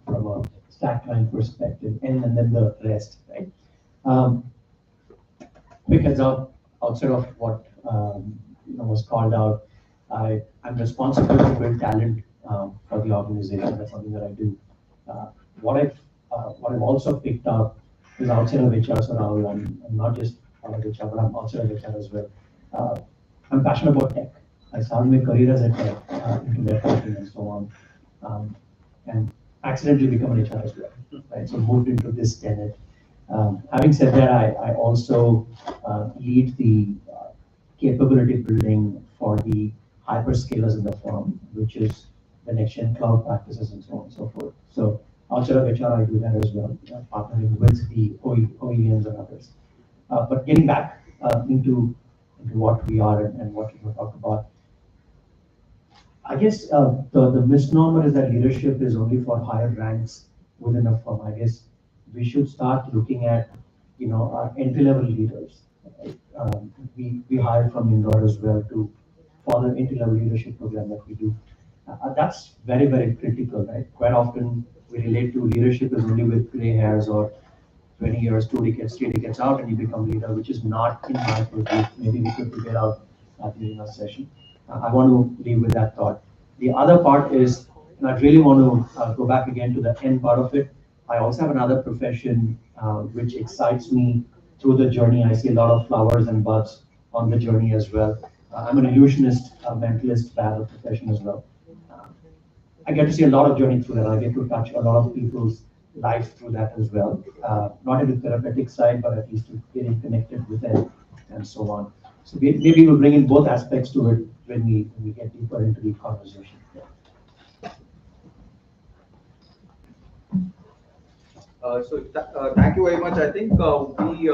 from a stack line perspective, and then the rest, right? Quick heads up, outside of what was called out, I'm responsible to build talent for the organization. That's something that I do. What I've also picked up is outside of HR, so now I'm not just part of HR, but I'm outside of HR as well. I'm passionate about tech. I started my career as a tech, into networking and so on, and accidentally become an HR as well, right? So moved into this tenet. Having said that, I also lead the capability building for the hyperscalers in the firm, which is the next-gen cloud practices and so on and so forth. So outside of HR, I do that as well, partnering with the OEMs and others. But getting back into what we are and what we talk about, I guess the misnomer is that leadership is only for higher ranks within a firm. I guess we should start looking at our entry-level leaders. Right? We hired from Indore as well to follow an entry-level leadership program that we do. That's very, very critical, right? Quite often we relate to leadership as only with gray hairs or 20 years, 2 decades, 3 decades out, and you become leader, which is not in my purview. Maybe we could figure out during our session. I want to leave with that thought. The other part is, and I really want to go back again to the end part of it. I also have another profession which excites me through the journey. I see a lot of flowers and buds on the journey as well. I'm an illusionist, a mentalist, battle profession as well. I get to see a lot of journey through that. I get to touch a lot of people's life through that as well. Not in the therapeutic side, but at least to getting connected with them and so on. So maybe we'll bring in both aspects to it when we get deeper into the conversation. Thank you very much. I think we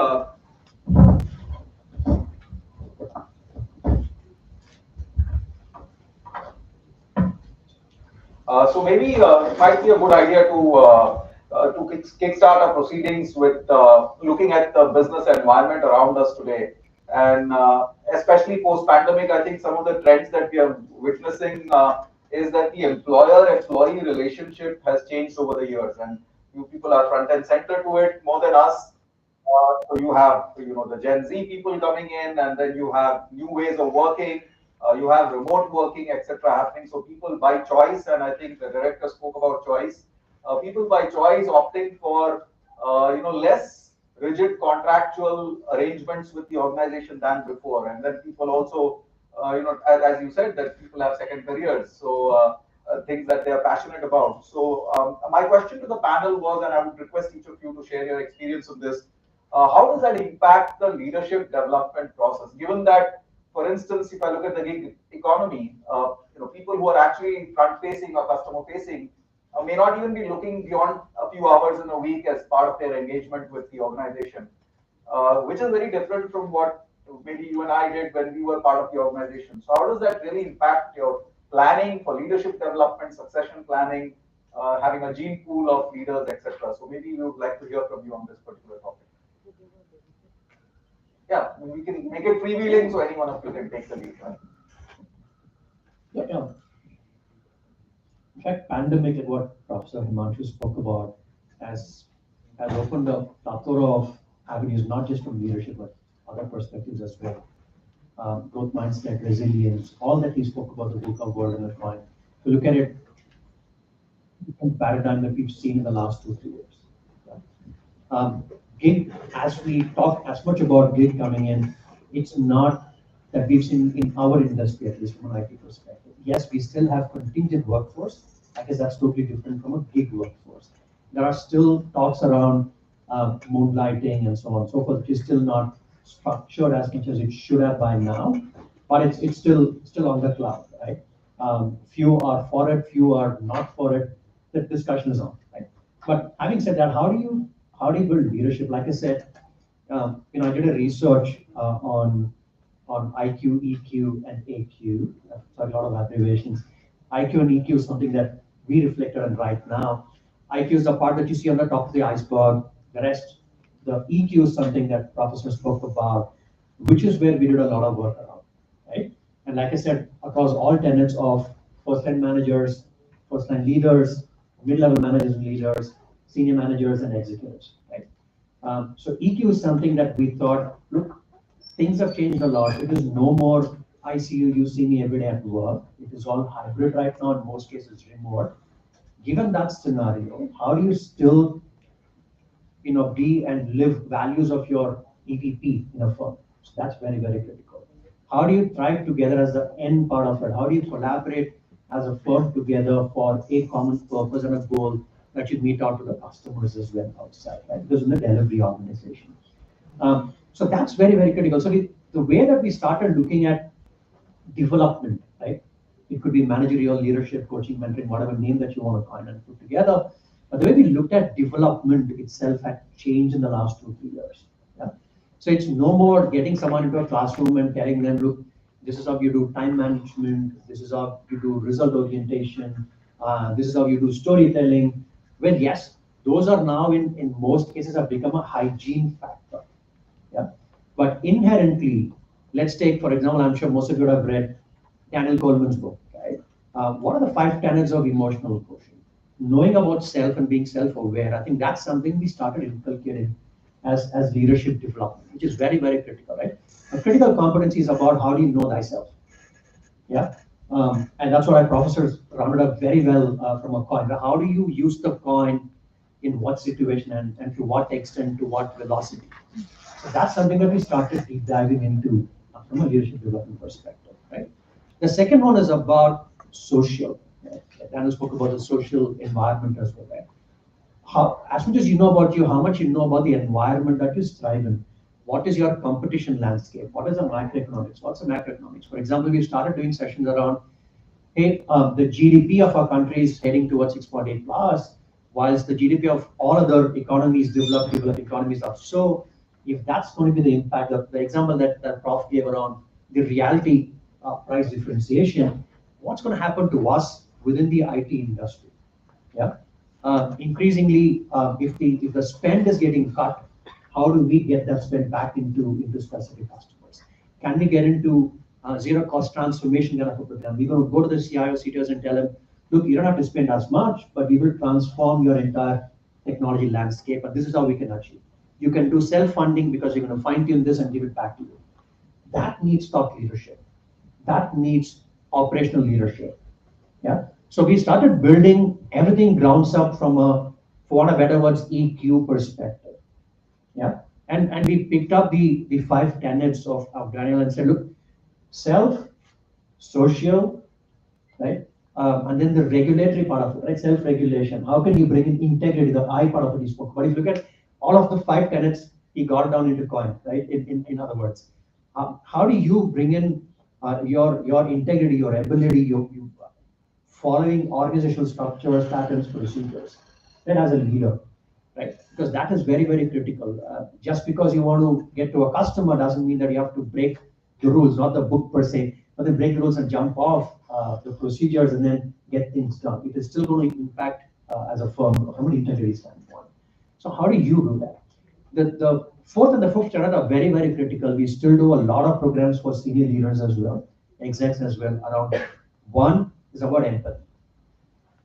so maybe it might be a good idea to kickstart our proceedings with looking at the business environment around us today, and especially post-pandemic. I think some of the trends that we are witnessing is that the employer-employee relationship has changed over the years, and you people are front and center to it more than us. So you have, the Gen Z people coming in, and then you have new ways of working. You have remote working, etc., happening. So people by choice, and I think the director spoke about choice. People by choice opting for less rigid contractual arrangements with the organization than before, and then people also as you said, that people have second careers, so things that they are passionate about. So my question to the panel was, and I would request each of you to share your experience on this. How does that impact the leadership development process? Given that, for instance, if I look at the gig economy, people who are actually front-facing or customer-facing may not even be looking beyond a few hours in a week as part of their engagement with the organization, which is very different from what maybe you and I did when we were part of the organization. So how does that really impact your planning for leadership development, succession planning, having a gene pool of leaders, etc.? So maybe we would like to hear from you on this particular topic. Yeah, we can make it freewheeling, so any one of you can take the lead. Right? Yeah. In fact, pandemic, like what Professor Himanshu spoke about, has opened up a plethora of avenues, not just from leadership, but other perspectives as well. Growth mindset, resilience, all that he spoke about, the VUCA word and the coin. If you look at it, different paradigm that we've seen in the last 2-3 years. Yeah. Gig, as we talk as much about gig coming in, it's not that we've seen in our industry, at least from an IT perspective. Yes, we still have contingent workforce. I guess that's totally different from a gig workforce. There are still talks around moonlighting and so on and so forth, which is still not structured as much as it should have by now, but it's still on the cloud, right? Few are for it, few are not for it. The discussion is on, right? But having said that, how do you build leadership? Like I said, I did a research on IQ, EQ, and AQ. Sorry, a lot of abbreviations. IQ and EQ is something that we reflected on right now. IQ is the part that you see on the top of the iceberg. The rest, the EQ is something that Professor spoke about, which is where we did a lot of work around, right? And like I said, across all tenets of first-line managers, first-line leaders, mid-level managers and leaders, senior managers and executives, right? So EQ is something that we thought, look, things have changed a lot. It is no more I see you, you see me every day at work. It is all hybrid right now, in most cases remote. Given that scenario, how do you still be and live values of your EVP in a firm? So that's very, very critical. How do you thrive together as the end part of it? How do you collaborate as a firm together for a common purpose and a goal that you meet out to the customers as well outside, right? Because in the delivery organization. So that's very, very critical. So the way that we started looking at development, right? It could be managerial, leadership, coaching, mentoring, whatever name that you want to coin and put together. But the way we looked at development itself had changed in the last 2-3 years. Yeah? So it's no more getting someone into a classroom and telling them, look, this is how you do time management, this is how you do result orientation, this is how you do storytelling. Well, yes, those are now in most cases have become a hygiene factor. Yeah. But inherently, let's take, for example, I'm sure most of you have read Daniel Goleman's book, right? What are the 5 tenets of emotional quotient? Knowing about self and being self-aware, I think that's something we started inculcating as leadership development, which is very, very critical, right? A critical competency is about how do you know thyself? Yeah. And that's what our professors rounded up very well from a coin. How do you use the coin in what situation and to what extent, to what velocity? So that's something that we started deep diving into from a leadership development perspective, right? The second one is about social. Right? Daniel spoke about the social environment as well, right? as much as you know about you, how much you know about the environment that you strive in. What is your competition landscape? What is the microeconomics? What's the macroeconomics? For example, we started doing sessions around, hey, the GDP of our country is heading towards 6.8 plus, whilst the GDP of all other economies, developed economies are so. If that's going to be the impact of the example that Prof gave around the reality price differentiation, what's going to happen to us within the IT industry? Yeah. Increasingly, if the spend is getting cut, how do we get that spend back into specific customers? Can we get into zero cost transformation kind of a program? We're going to go to the CIO, CTOs and tell them, look, you don't have to spend as much, but we will transform your entire technology landscape, and this is how we can achieve. You can do self-funding because you're going to fine-tune this and give it back to you. That needs thought leadership. That needs operational leadership. Yeah. So we started building everything grounds up from a, for want of better words, EQ perspective. Yeah. And we picked up the 5 tenets of Daniel and said, look, self, social, right? And then the regulatory part of it, right? Self-regulation. How can you bring in integrity? The I part of it he spoke. But if you look at all of the 5 tenets, he got down into coin, right? In other words, how do you bring in your integrity, your ability, you following organizational structures, patterns, procedures, then as a leader, right? Because that is very, very critical. Just because you want to get to a customer doesn't mean that you have to break the rules, not the book per se, but then break the rules and jump off the procedures and then get things done. It is still going to impact as a firm from an integrity standpoint. So how do you do that? The 4th and the 5th tenet are very, very critical. We still do a lot of programs for senior leaders as well, execs as well around it. One is about empathy.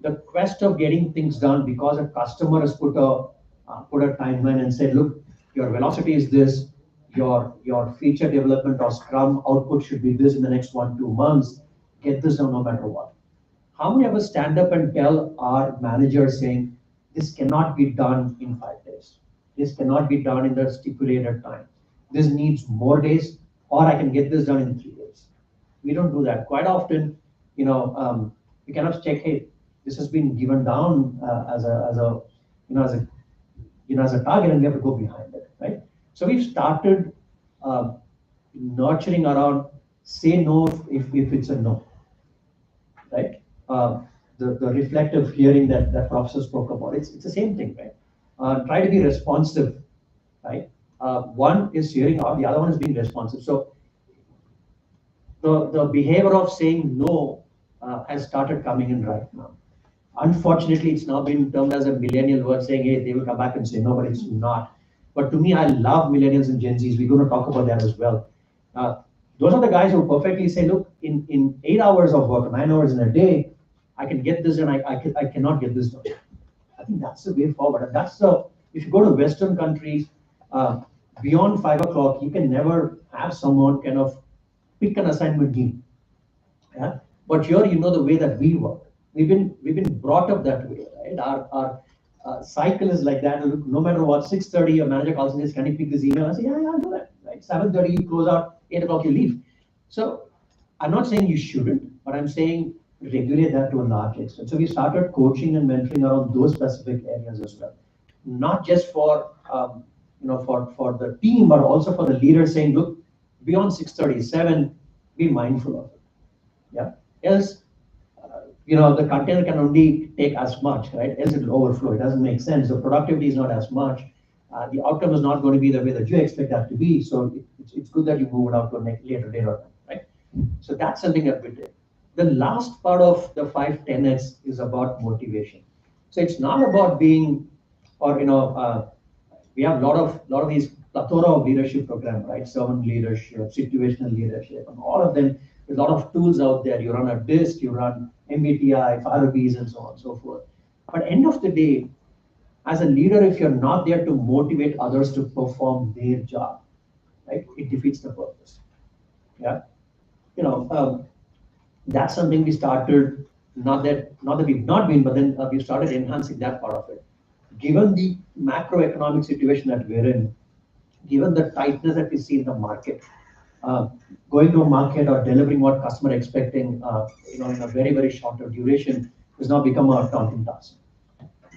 The quest of getting things done because a customer has put a timeline and said, look, your velocity is this, your feature development or Scrum output should be this in the next 1-2 months. Get this done no matter what. How many of us stand up and tell our managers saying, this cannot be done in 5 days. This cannot be done in the stipulated time. This needs more days, or I can get this done in 3 days. We don't do that. Quite often, we cannot check, hey, this has been given down as a target, and we have to go behind it, right? So we've started nurturing around say no if it's a no, right? The reflective hearing that Professor spoke about, it's the same thing, right? Try to be responsive, right? One is hearing out, the other one is being responsive. So the behavior of saying no has started coming in right now. Unfortunately, it's now been termed as a millennial word, saying, hey, they will come back and say no, but it's not. But to me, I love millennials and Gen Zs. We're going to talk about that as well. Those are the guys who perfectly say, look, in 8 hours of work, 9 hours in a day, I can get this and I cannot get this done. I think that's the way forward. And that's if you go to Western countries, beyond 5 o'clock, you can never have someone kind of pick an assignment game. Yeah? But here, you know the way that we work. We've been brought up that way, right? Our cycle is like that. Look, no matter what, 6:30, your manager calls and says, can you pick this email? I say, yeah, I'll do that. Right? 7:30, you close out, 8 o'clock, you leave. So I'm not saying you shouldn't, but I'm saying regulate that to a large extent. So we started coaching and mentoring around those specific areas as well. Not just for for the team, but also for the leader saying, look, beyond 6:37, be mindful of it. Yeah. Else, the container can only take as much, right? Else it will overflow. It doesn't make sense. The productivity is not as much. The outcome is not going to be the way that you expect that to be. So it's good that you move it out to a later date, right? So that's something that we did. The last part of the 5 tenets is about motivation. So it's not about being, or we have a lot of these plethora of leadership programs, right? Servant leadership, situational leadership, and all of them. There's a lot of tools out there. You run a DISC, you run MBTI, FARBs, and so on and so forth. But end of the day, as a leader, if you're not there to motivate others to perform their job, right, it defeats the purpose. Yeah, that's something we started. Not that we've not been, but then we started enhancing that part of it. Given the macroeconomic situation that we're in, given the tightness that we see in the market, going to a market or delivering what customer expecting, in a very, very shorter duration has now become a daunting task.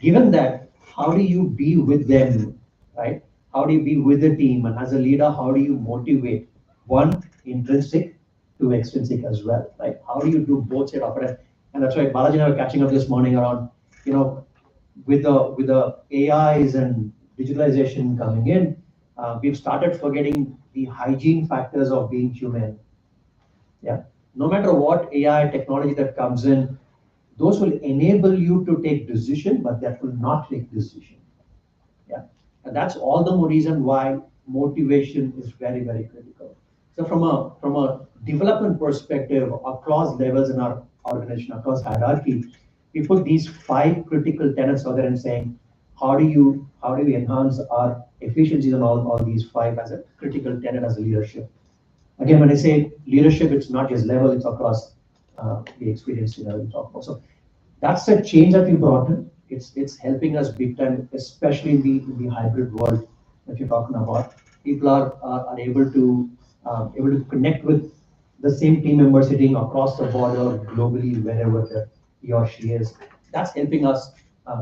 Given that, how do you be with them, right? How do you be with the team? And as a leader, how do you motivate? One, intrinsic, two, extrinsic as well, right? How do you do both side of it? And that's why Balaji and I were catching up this morning around, with the AIs and digitalization coming in, we've started forgetting the hygiene factors of being human. Yeah. No matter what AI technology that comes in, those will enable you to take decision, but that will not take decision. Yeah. And that's all the more reason why motivation is very, very critical. So from a development perspective, across levels in our organization, across hierarchy, we put these 5 critical tenets out there and saying, how do we enhance our efficiencies on all these 5 as a critical tenet as a leadership? Again, when I say leadership, it's not just level, it's across the experience level we talk about. So that's a change that we brought in. It's helping us big time, especially in the hybrid world that you're talking about. People are able to connect with the same team member sitting across the border globally, wherever he or she is. That's helping us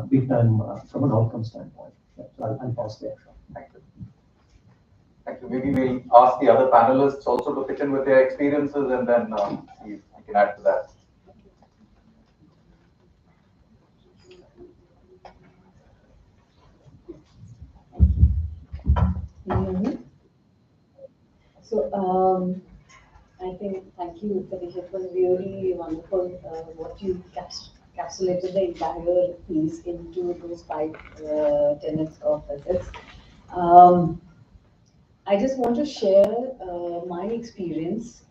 big time from an outcome standpoint. So I'll pause there. Thank you. Thank you. Maybe we'll ask the other panelists also to pitch in with their experiences, and then see if we can add to that. So I think, thank you, Patricia. It was really wonderful what you encapsulated the entire piece into those 5 tenets of ethics. I just want to share my experience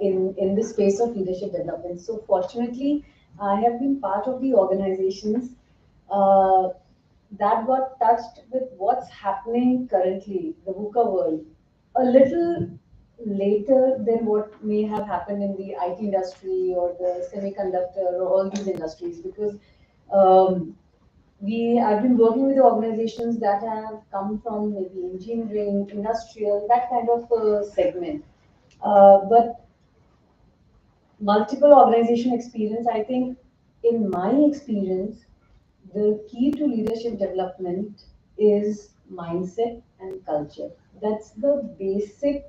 in the space of leadership development. So fortunately, I have been part of the organizations that got touched with what's happening currently, the VUCA world, a little later than what may have happened in the IT industry or the semiconductor or all these industries, because I've been working with organizations that have come from maybe engineering, industrial, that kind of segment. But multiple organization experience, I think in my experience, the key to leadership development is mindset and culture. That's the basic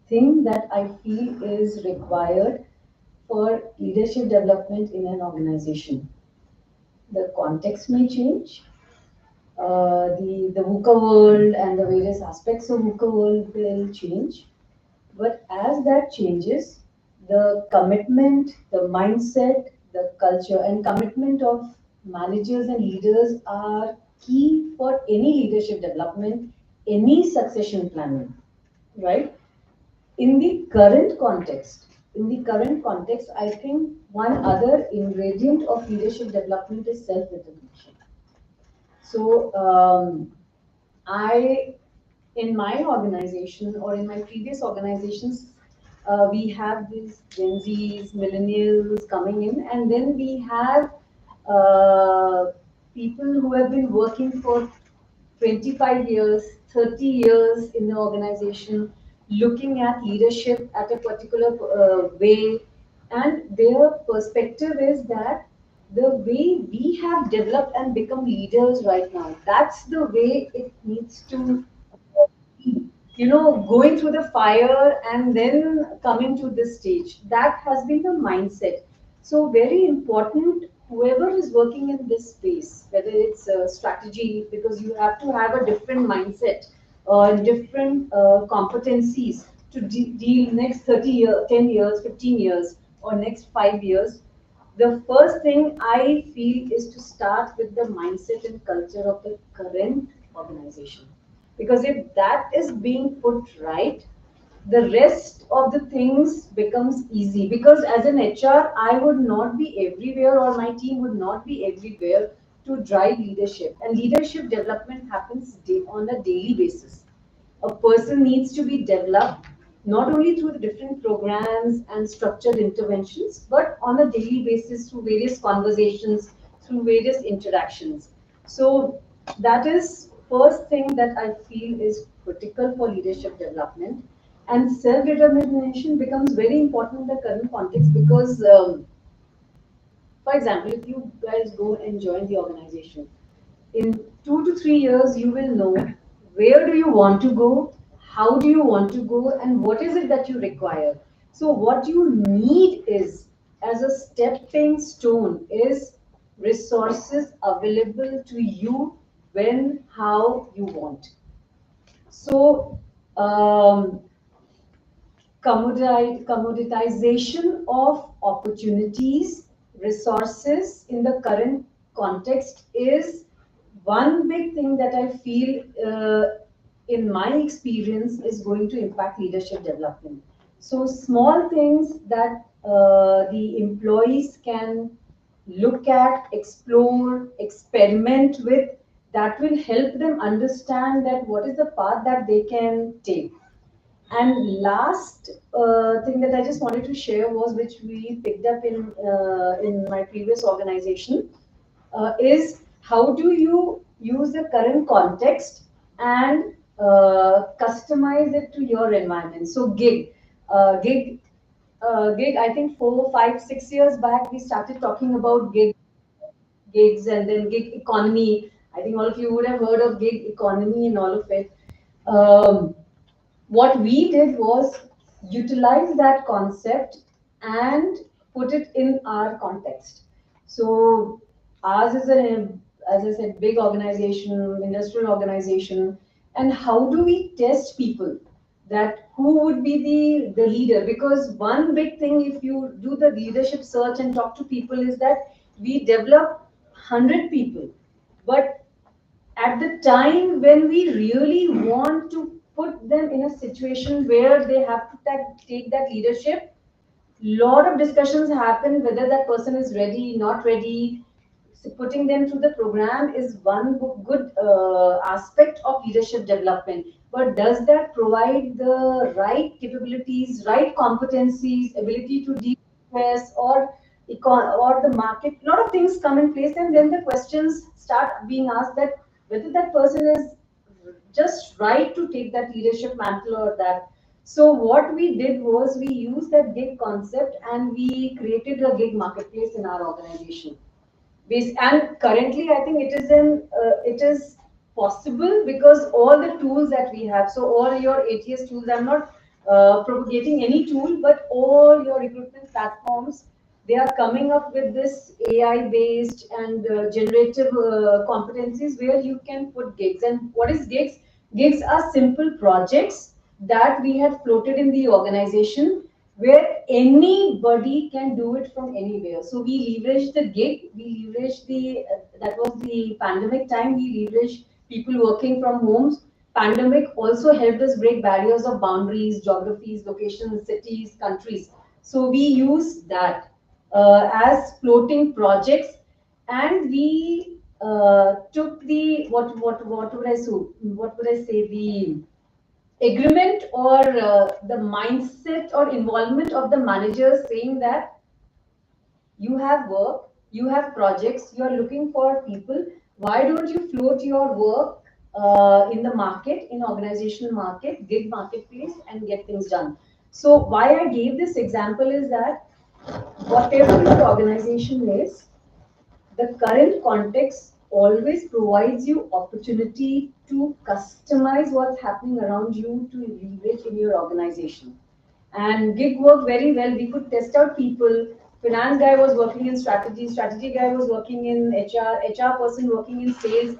thing that I feel is required for leadership development in an organization. The context may change, the VUCA world and the various aspects of VUCA world will change, but as that changes, the commitment, the mindset, the culture and commitment of managers and leaders are key for any leadership development, any succession planning, right? In the current context, I think one other ingredient of leadership development is self-determination. So in my organization or in my previous organizations, we have these Gen Zs, millennials coming in, and then we have people who have been working for 25 years, 30 years in the organization, looking at leadership at a particular way, and their perspective is that the way we have developed and become leaders right now, that's the way it needs to be. Going through the fire and then coming to this stage. That has been the mindset. So very important, whoever is working in this space, whether it's a strategy, because you have to have a different mindset, different competencies to deal next 30 years, 10 years, 15 years, or next 5 years. The first thing I feel is to start with the mindset and culture of the current organization. Because if that is being put right, the rest of the things becomes easy. Because as an HR, I would not be everywhere, or my team would not be everywhere to drive leadership. And leadership development happens on a daily basis. A person needs to be developed not only through the different programs and structured interventions, but on a daily basis through various conversations, through various interactions. So that is first thing that I feel is critical for leadership development. And self-determination becomes very important in the current context because, for example, if you guys go and join the organization, in 2 to 3 years, you will know where do you want to go, how do you want to go, and what is it that you require. So what you need is, as a stepping stone, is resources available to you when, how you want. So commoditization of opportunities, resources in the current context is one big thing that I feel, in my experience, is going to impact leadership development. So small things that the employees can look at, explore, experiment with, that will help them understand that what is the path that they can take. And last thing that I just wanted to share was, which we picked up in my previous organization, is how do you use the current context and customize it to your environment. So gig. I think 4, 5, 6 years back we started talking about gigs, and then gig economy. I think all of you would have heard of gig economy and all of it. What we did was utilize that concept and put it in our context. So ours is as I said, big organization, industrial organization, and how do we test people that who would be the leader? Because one big thing, if you do the leadership search and talk to people, is that we develop 100 people, but at the time when we really want to put them in a situation where they have to take that leadership, lot of discussions happen whether that person is ready, not ready. So putting them through the program is one good aspect of leadership development. But does that provide the right capabilities, right competencies, ability to deal with stress or the market? A lot of things come in place, and then the questions start being asked that whether that person is just right to take that leadership mantle or that. So what we did was we used that gig concept and we created a gig marketplace in our organization. And currently, I think it is possible because all the tools that we have. So all your ATS tools. I'm not propagating any tool, but all your recruitment platforms, they are coming up with this AI based and generative competencies where you can put gigs. And what is gigs? Gigs are simple projects that we had floated in the organization where anybody can do it from anywhere. So we leverage the gig, we leverage that was the pandemic time, we leverage people working from homes. Pandemic also helped us break barriers of boundaries, geographies, locations, cities, countries. So we use that as floating projects, and we took the, what would I say? What would I say? The agreement or the mindset or involvement of the manager, saying that you have work, you have projects, you are looking for people. Why don't you float your work in the market, in organizational market, gig marketplace, and get things done? So why I gave this example is that whatever your organization is, the current context always provides you opportunity to customize what's happening around you to leverage in your organization. And gig worked very well. We could test out people. Finance guy was working in strategy guy was working in HR person working in sales,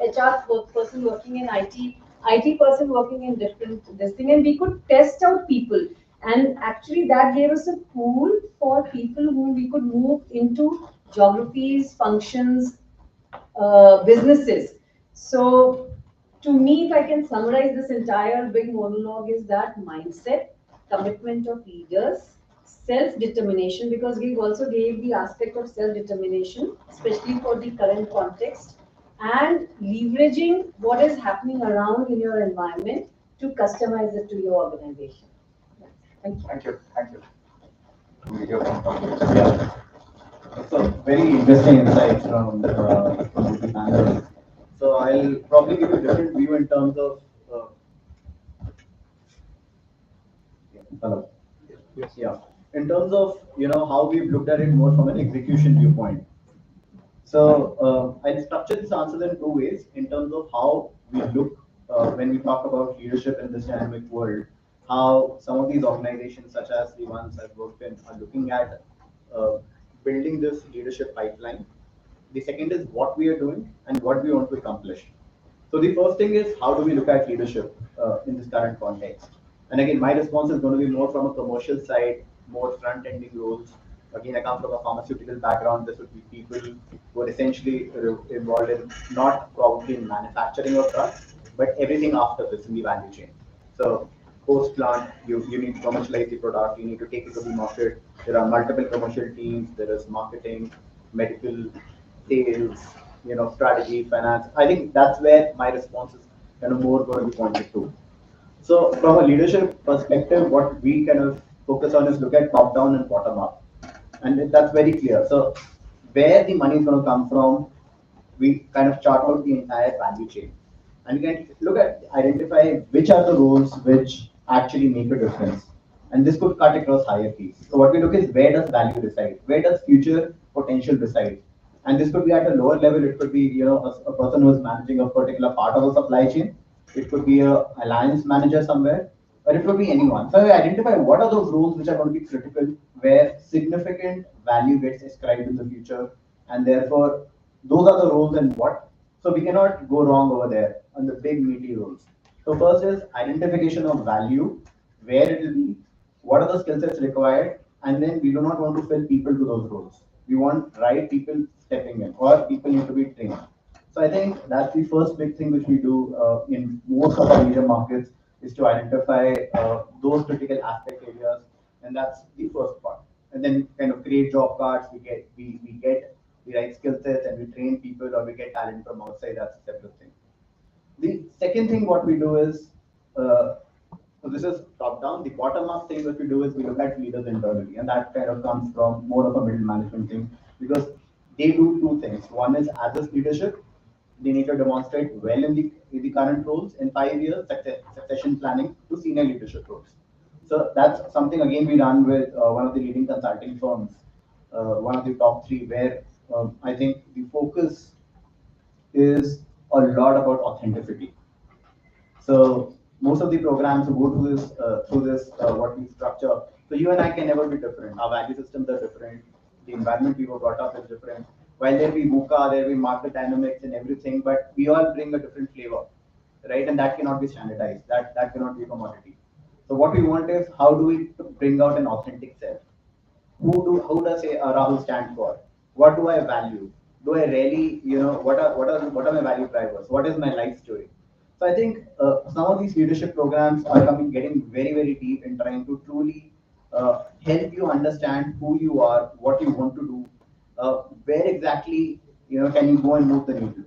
person working in IT person working in different this thing, and we could test out people. And actually that gave us a pool for people whom we could move into geographies, functions, businesses. So to me, if I can summarize this entire big monologue, is that mindset, commitment of leaders, self-determination, because we also gave the aspect of self-determination, especially for the current context, and leveraging what is happening around in your environment to customize it to your organization. Thank you. Thank you. Thank you. We hear from Dr. Yeah. So very interesting insights from the panel. So I'll probably give you a different view in terms of hello. Yes. Yeah. In terms of how we've looked at it more from an execution viewpoint. So I'll structure this answer in two ways in terms of how we look when we talk about leadership in this dynamic world, how some of these organizations, such as the ones I've worked in, are looking at uh, building this leadership pipeline. The second is what we are doing and what we want to accomplish. So the first thing is how do we look at leadership in this current context? And again, my response is going to be more from a commercial side, more front-ending roles. Again, I come from a pharmaceutical background. This would be people who are essentially involved in not probably in manufacturing of drugs, but everything after this in the value chain. So post-plant, you need to commercialize the product, you need to take it to the market. There are multiple commercial teams. There is marketing, medical, sales, strategy, finance. I think that's where my response is kind of more going to be pointed to. So from a leadership perspective, what we kind of focus on is look at top down and bottom up. And that's very clear. So where the money is going to come from, we kind of chart out the entire value chain. And you can look at, identify which are the roles which actually make a difference. And this could cut across hierarchies. So what we look is where does value reside? Where does future potential reside? And this could be at a lower level. It could be, a person who is managing a particular part of a supply chain. It could be a alliance manager somewhere, or it could be anyone. So I identify what are those roles which are going to be critical, where significant value gets ascribed in the future, and therefore those are the roles and what. So we cannot go wrong over there on the big meaty roles. So first is identification of value, where it will be, what are the skill sets required, and then we do not want to fill people to those roles. We want right people stepping in, or people need to be trained. So I think that's the first big thing which we do in most of our major markets is to identify those critical aspect areas, and that's the first part. And then kind of create job cards. We get the right skill sets, and we train people, or we get talent from outside. That's a separate thing. The second thing what we do is so this is top down. The bottom up thing that we do is we look at leaders internally, and that kind of comes from more of a middle management thing because they do two things. One is as a leadership, they need to demonstrate well in the current roles in 5 years succession planning to senior leadership roles. So that's something again we run with one of the leading consulting firms, one of the top three, where I think the focus is a lot about authenticity. So most of the programs who go through this what we structure. So you and I can never be different. Our value systems are different. The environment we were brought up is different. While there be VUCA, there be market dynamics and everything, but we all bring a different flavor, right? And that cannot be standardized. That cannot be a commodity. So what we want is how do we bring out an authentic self? Who does Rahul stand for? What do I value? Do I really, what are my value drivers? What is my life story? So I think some of these leadership programs are getting very, very deep in trying to truly help you understand who you are, what you want to do, where exactly can you go and move the needle.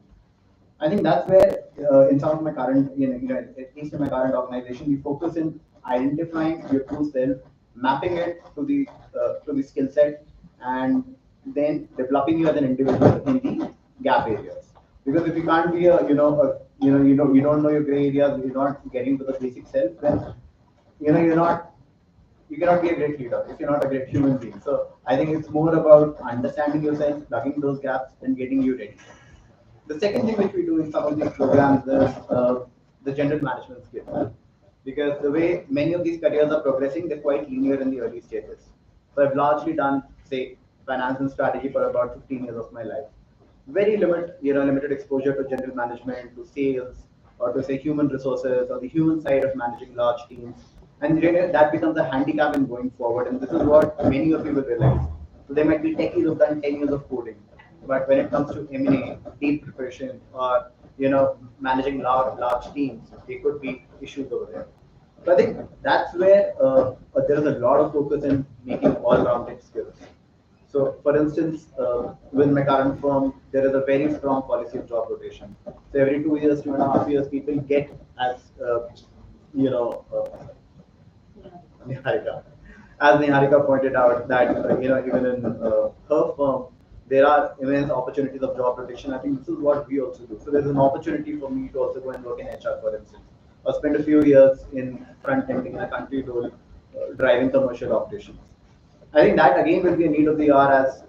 I think that's where in some of my current, at least in my current organization, we focus in identifying your true self, mapping it to the skill set, and then developing you as an individual in the gap areas. Because if you can't be you don't know your gray areas, you're not getting to the basic self, then you cannot be a great leader if you're not a great human being. So I think it's more about understanding yourself, plugging those gaps, and getting you ready. The second thing which we do in some of these programs is the general management skills. Because the way many of these careers are progressing, they're quite linear in the early stages. So I've largely done, say, finance and strategy for about 15 years of my life. Very limited exposure to general management, to sales, or to say human resources, or the human side of managing large teams. And really that becomes a handicap in going forward. And this is what many of you will realize. So they might be techies who've done 10 years of coding, but when it comes to M&A, deep preparation, or managing large teams, there could be issues over there. So I think that's where there is a lot of focus in making all-rounded skills. So, for instance, with my current firm, there is a very strong policy of job rotation. So every 2 years, 2.5 years, people get as Niharika. As Niharika pointed out, that even in her firm, there are immense opportunities of job rotation. I think this is what we also do. So there's an opportunity for me to also go and work in HR, for instance, or spend a few years in front ending in a country role, driving commercial operations. I think that again will be a need of the hour as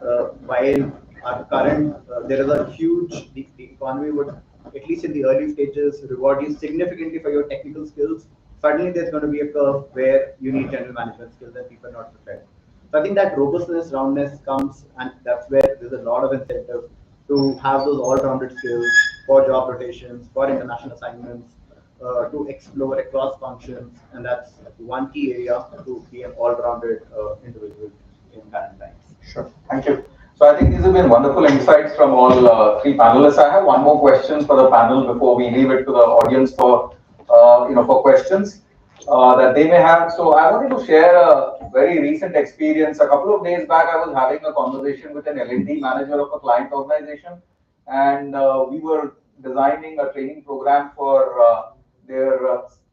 while our current, there is a huge, the economy would, at least in the early stages, reward you significantly for your technical skills. Suddenly there's going to be a curve where you need general management skills and people are not prepared. So I think that robustness, roundness comes, and that's where there's a lot of incentive to have those all-rounded skills for job rotations, for international assignments, to explore across functions, and that's one key area to be an all-rounded individual in current times. Sure, thank you. So I think these have been wonderful insights from all three panelists. I have one more question for the panel before we leave it to the audience for for questions that they may have. So I wanted to share a very recent experience. A couple of days back, I was having a conversation with an L&D manager of a client organization, and we were designing a training program for their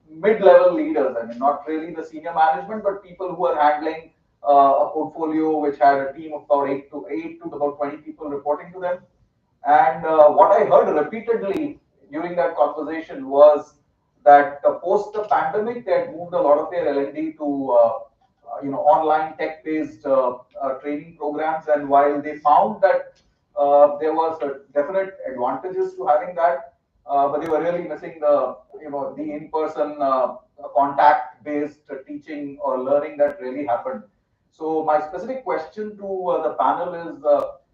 mid-level leaders. I mean, not really the senior management, but people who are handling a portfolio which had a team of about 8 to about 20 people reporting to them. And what I heard repeatedly during that conversation was that post the pandemic, they had moved a lot of their L&D to online tech-based training programs. And while they found that there was a definite advantages to having that, but they were really missing the the in-person contact-based teaching or learning that really happened. So my specific question to the panel is,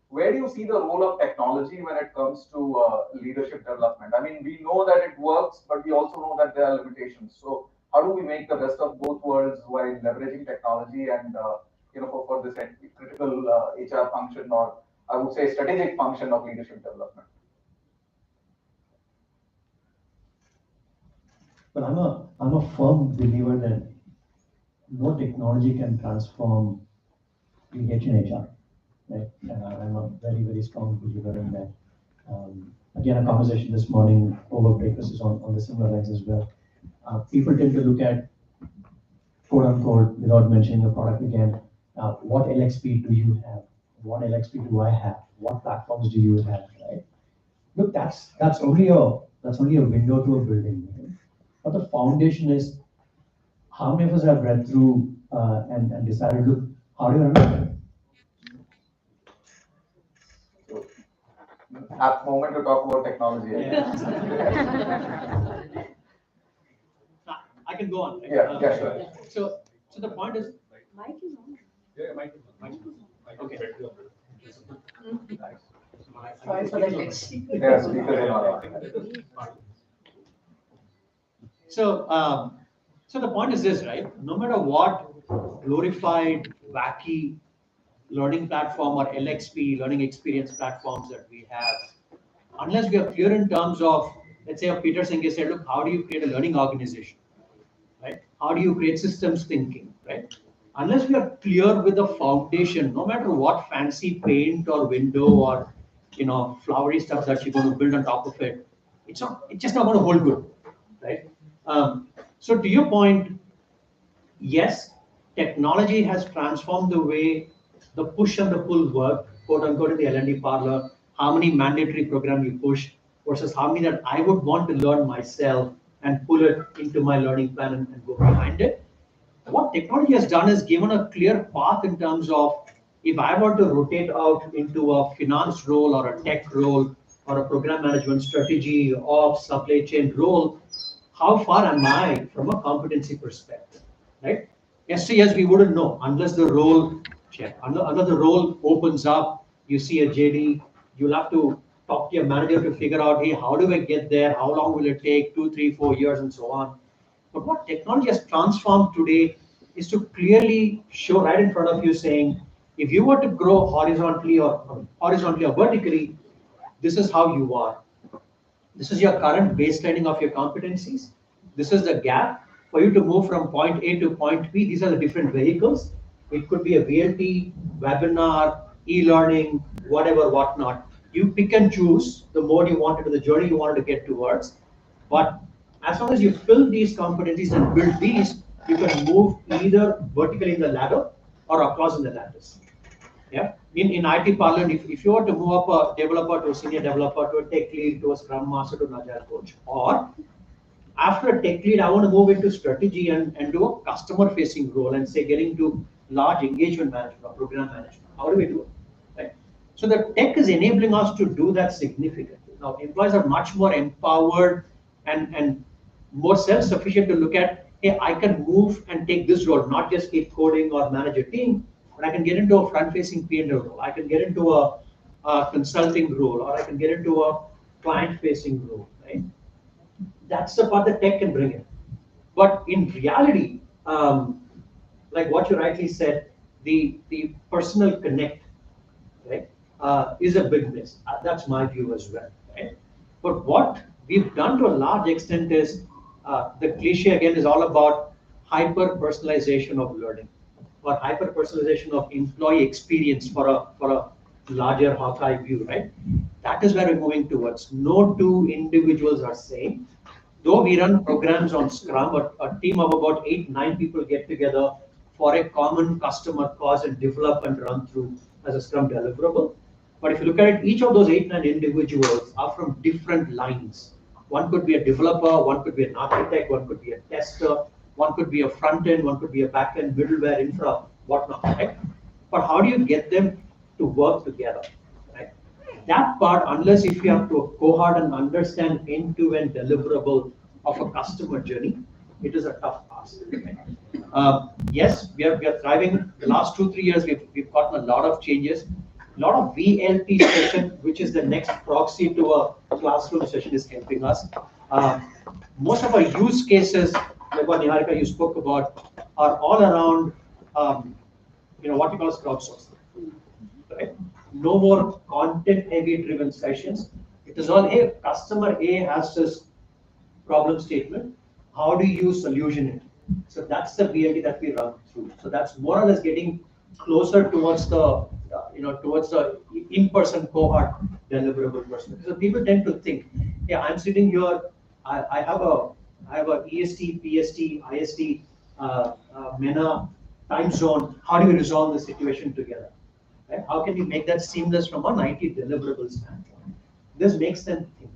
where do you see the role of technology when it comes to leadership development? I mean, we know that it works, but we also know that there are limitations. So how do we make the best of both worlds while leveraging technology and for this critical HR function, or I would say strategic function of leadership development? But I'm a firm believer that no technology can transform PH in HR. Right? I'm a very, very strong believer in that. Again, a conversation this morning over breakfast is on the similar lines as well. People tend to look at, quote unquote, without mentioning the product again, what LXP do you have? What LXP do I have? What platforms do you have? Right? Look, that's only a window to a building. Right? But the foundation is, how many of us have read through and decided, look, how do you understand? Apt moment to talk about technology. Yeah. I can go on. Right? Yeah, sure. So the point is, Mic is on. Yeah, mic. okay. Sorry for the glitch. Yeah, speakers are on. So the point is this, right? No matter what glorified, wacky learning platform or LXP, learning experience platforms that we have, unless we are clear in terms of, let's say, Peter Singh said, look, how do you create a learning organization, right? How do you create systems thinking, right? Unless we are clear with the foundation, no matter what fancy paint or window or flowery stuff that you're going to build on top of it, it's just not going to hold good, right? So to your point, yes, technology has transformed the way the push and the pull work, quote unquote, in the L&D parlor. How many mandatory program you push versus how many that I would want to learn myself and pull it into my learning plan and go behind it. What technology has done is given a clear path in terms of, if I were to rotate out into a finance role or a tech role or a program management strategy or supply chain role, how far am I from a competency perspective, right? Yes, we wouldn't know unless the role unless the role opens up, you see a JD, you'll have to talk to your manager to figure out, hey, how do I get there? How long will it take? 2, 3, 4 years and so on. But what technology has transformed today is to clearly show right in front of you saying, if you were to grow horizontally or vertically, this is how you are. This is your current baselining of your competencies. This is the gap for you to move from point A to point B. These are the different vehicles. It could be a VLT, webinar, e-learning, whatever, whatnot. You pick and choose the mode you wanted to, the journey you wanted to get towards. But as long as you fill these competencies and build these, you can move either vertically in the ladder or across in the ladders. Yeah. In IT parlance, if you were to move up a developer to a senior developer to a tech lead to a scrum master to an agile coach, or after a tech lead, I want to move into strategy and do a customer facing role and say getting to large engagement management or program management. How do we do it? Right? So the tech is enabling us to do that significantly. Now, employees are much more empowered and more self-sufficient to look at, hey, I can move and take this role, not just keep coding or manage a team, but I can get into a front-facing P&L role. I can get into a consulting role, or I can get into a client-facing role, right? That's the part that tech can bring in. But in reality, like what you rightly said, the personal connect, right, is a big miss. That's my view as well, right? But what we've done to a large extent is, the cliche again is all about hyper-personalization of learning, or hyper-personalization of employee experience for a larger Hawkeye view, right? That is where we're moving towards. No two individuals are same. Though we run programs on Scrum, a team of about 8-9 people get together for a common customer cause and develop and run through as a Scrum deliverable. But if you look at it, each of those 8-9 individuals are from different lines. One could be a developer, one could be an architect, one could be a tester, one could be a front end, one could be a back end, middleware, infra, whatnot, right? But how do you get them to work together, right? That part, unless if you have to cohort and understand end-to-end deliverable of a customer journey, it is a tough task. Right? Yes, we are thriving. The last 2-3 years, we've gotten a lot of changes. A lot of VLT session, which is the next proxy to a classroom session, is helping us. Most of our use cases, like what Niharika you spoke about, are all around, what we call as crowdsourcing, right? No more content-heavy driven sessions. It is all, hey, customer A has this problem statement. How do you solution it? So that's the VLT that we run through. So that's more or less getting closer towards the in-person cohort deliverable person. So people tend to think, yeah, I'm sitting here, I have a EST, PST, IST, MENA time zone. How do we resolve the situation together? Right? How can we make that seamless from an IT deliverable standpoint? This makes them think.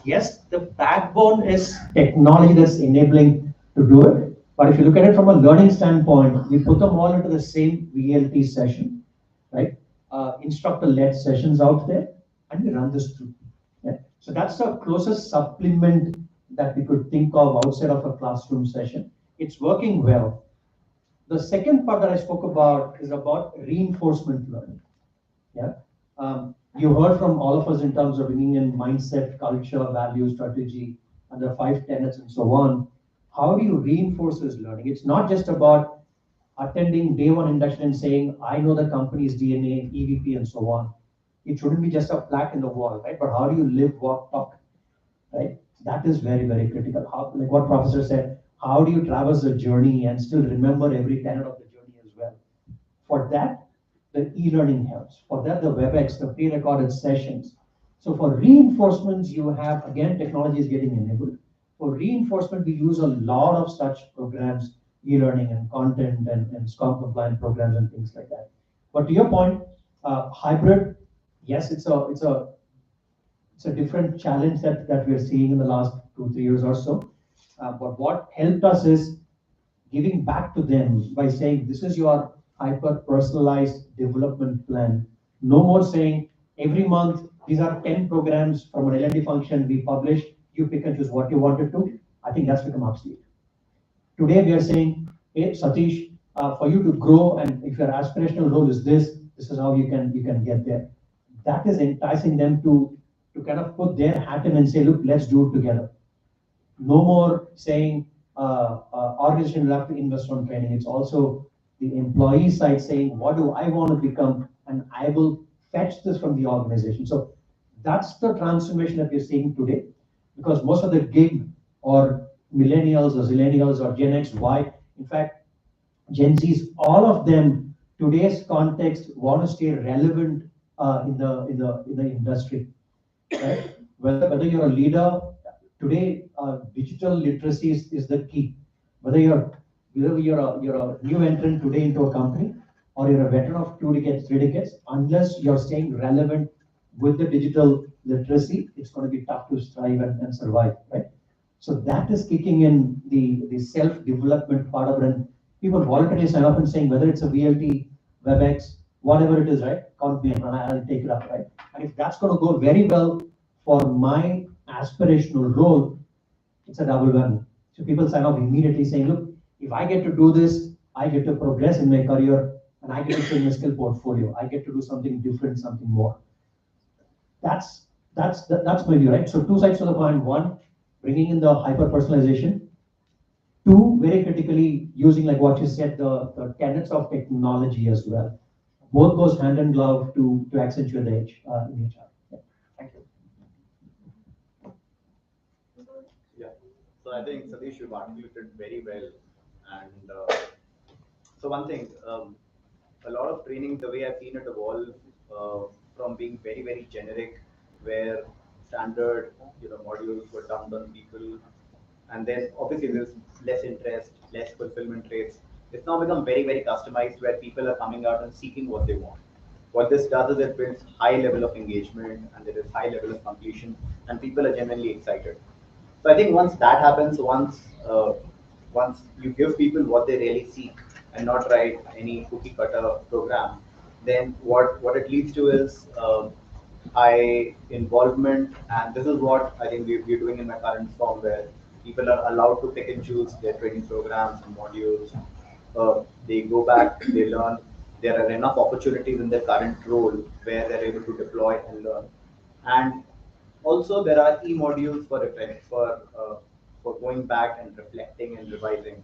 Yes, the backbone is technology that's enabling to do it. But if you look at it from a learning standpoint, we put them all into the same VLT session, right? Instructor-led sessions out there, and we run this through. Yeah? So that's the closest supplement that we could think of outside of a classroom session. It's working well. The second part that I spoke about is about reinforcement learning. Yeah, you heard from all of us in terms of bringing in mindset, culture, value, strategy, and the 5 tenets and so on. How do you reinforce this learning? It's not just about attending day one induction and saying, I know the company's DNA, EVP, and so on. It shouldn't be just a plaque in the wall, right? But how do you live, walk, talk, right? That is very, very critical. How, like what Professor said, how do you traverse the journey and still remember every tenet of the journey as well? For that, the e-learning helps. For that, the WebEx, the pre-recorded sessions. So for reinforcements, you have, again, technology is getting enabled. For reinforcement, we use a lot of such programs, e-learning and content and SCORM compliant programs and things like that. But to your point, hybrid, yes, it's a different challenge that we're seeing in the last 2-3 years or so. But what helped us is giving back to them by saying, this is your hyper-personalized development plan. No more saying, every month, these are 10 programs from an L&D function we publish, you pick and choose what you wanted to. I think that's become obsolete. Today, we are saying, hey, Satish, for you to grow, and if your aspirational role is this is how you can get there. That is enticing them to kind of put their hat in and say, look, let's do it together. No more saying organization will have to invest on training. It's also the employee side saying, what do I want to become? And I will fetch this from the organization. So that's the transformation that we're seeing today, because most of the gig or millennials or zillennials or Gen X, Y, in fact, Gen Zs, all of them, today's context, want to stay relevant in the industry. Right? Whether you're a leader, today digital literacy is the key. Whether you're a new entrant today into a company, or you're a veteran of 2 decades, 3 decades, unless you're staying relevant with the digital literacy, it's going to be tough to strive and survive, right? So that is kicking in the self-development part of it. And people voluntarily sign up and saying, whether it's a VLT, WebEx, whatever it is, right? Count me in and I'll take it up, right? And if that's going to go very well for my aspirational role, it's a double whammy. So people sign off immediately saying, look, if I get to do this, I get to progress in my career and I get to change my skill portfolio. I get to do something different, something more. That's my view, right? So two sides to the coin. One, bringing in the hyper personalization. Two, very critically using, like what you said, the tenets of technology as well. Both goes hand in glove to accentuate the edge in HR. Yeah. Thank you. Yeah. So I think Satish, you've articulated very well. And so one thing, a lot of training, the way I've seen it evolve from being very, very generic, where standard modules were dumped on people, and then obviously there's less interest, less fulfillment rates. It's now become very, very customized, where people are coming out and seeking what they want. What this does is it builds high level of engagement, and there is high level of completion, and people are genuinely excited. So I think once that happens, once you give people what they really seek and not write any cookie cutter program, then what it leads to is high involvement, and this is what I think we're doing in my current firm, where people are allowed to pick and choose their training programs and modules. They go back, they learn. There are enough opportunities in their current role where they're able to deploy and learn. And also, there are e-modules for for going back and reflecting and revising.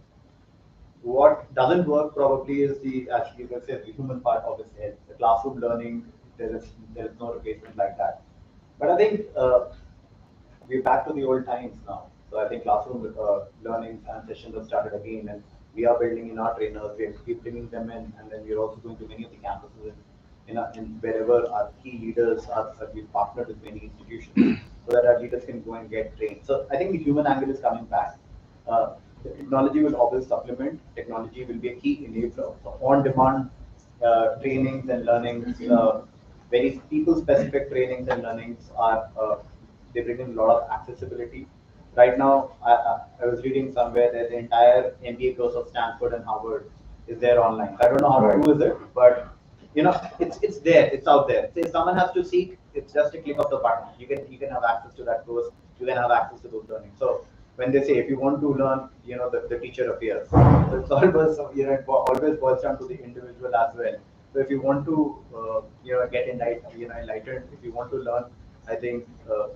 What doesn't work probably is the actually, let's say, the human part of its head. The classroom learning, there is no replacement like that. But I think we're back to the old times now. So I think classroom learning and sessions have started again, and we are building in our trainers. We're bringing them in, and then we're also going to many of the campuses in wherever our key leaders are. We've partnered with many institutions so that our leaders can go and get trained. So I think the human angle is coming back. The technology will always supplement. Technology will be a key enabler. So on-demand trainings and learnings, very people-specific trainings and learnings are they bring in a lot of accessibility. Right now, I was reading somewhere that the entire MBA course of Stanford and Harvard is there online. I don't know how true is it, but it's there, it's out there. So if someone has to seek, it's just a click of the button. You can have access to that course. You can have access to those learning. So when they say if you want to learn, the teacher appears. So it's always it always boils down to the individual as well. So if you want to get enlightened, if you want to learn, I think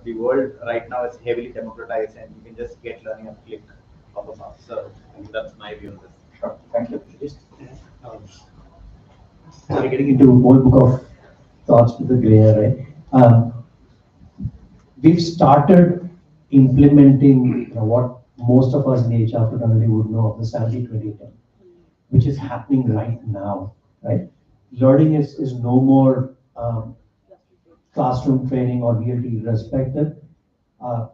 the world right now is heavily democratized, and you can just get learning at a click of a mouse. So I think that's my view on this. Sure. Thank you. Sorry, getting into whole book of thoughts with the gray area, right? We've started implementing what most of us in the HR fraternity would know of the 70-20-10, which is happening right now, right? Learning is no more classroom training or VLT irrespective,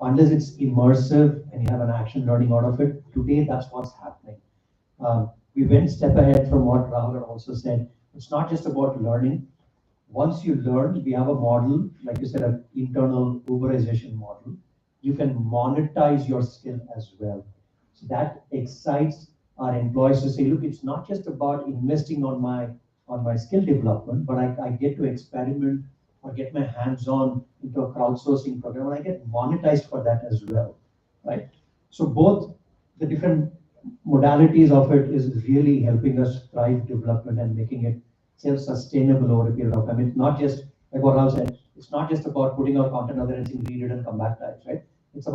unless it's immersive and you have an action learning out of it. Today, that's what's happening. We went step ahead from what Rahul had also said. It's not just about learning. Once you learn, we have a model, like you said, an internal Uberization model. You can monetize your skill as well. So that excites our employees to say, look, it's not just about investing on my skill development, but I get to experiment or get my hands on into a crowdsourcing program, and I get monetized for that as well, right? So both the different modalities of it is really helping us drive development and making it self-sustainable over a period of time. It's not just, like what Rahul said, it's not just about putting out content out there and saying read it and come back types, right? It's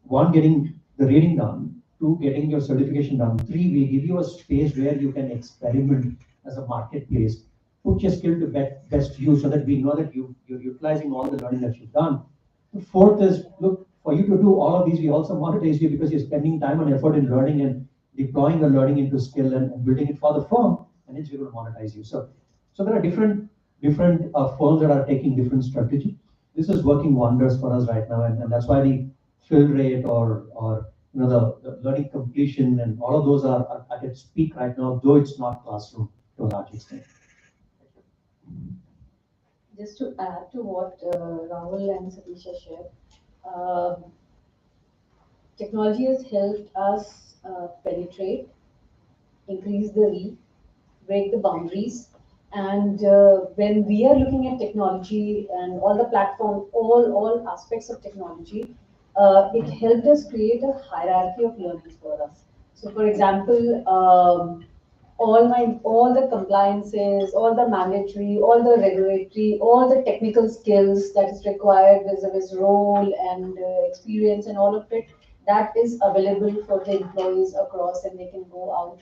one, getting the reading done, two, getting your certification done, three, we give you a space where you can experiment as a marketplace, put your skill to best use so that we know that you're utilizing all the learning that you've done. The fourth is, look, for you to do all of these, we also monetize you because you're spending time and effort in learning and deploying the learning into skill and building it for the firm, and hence we will monetize you. So there are different firms that are taking different strategy. This is working wonders for us right now, and that's why the fill rate or the learning completion and all of those are at its peak right now, though it's not classroom to a large extent. Just to add to what Rahul and Satish shared, technology has helped us penetrate, increase the reach, break the boundaries, And when we are looking at technology and all the platforms, all aspects of technology, it helped us create a hierarchy of learnings for us. So, for example, all the compliances, all the mandatory, all the regulatory, all the technical skills that is required vis-a-vis role and experience and all of it, that is available for the employees across, and they can go out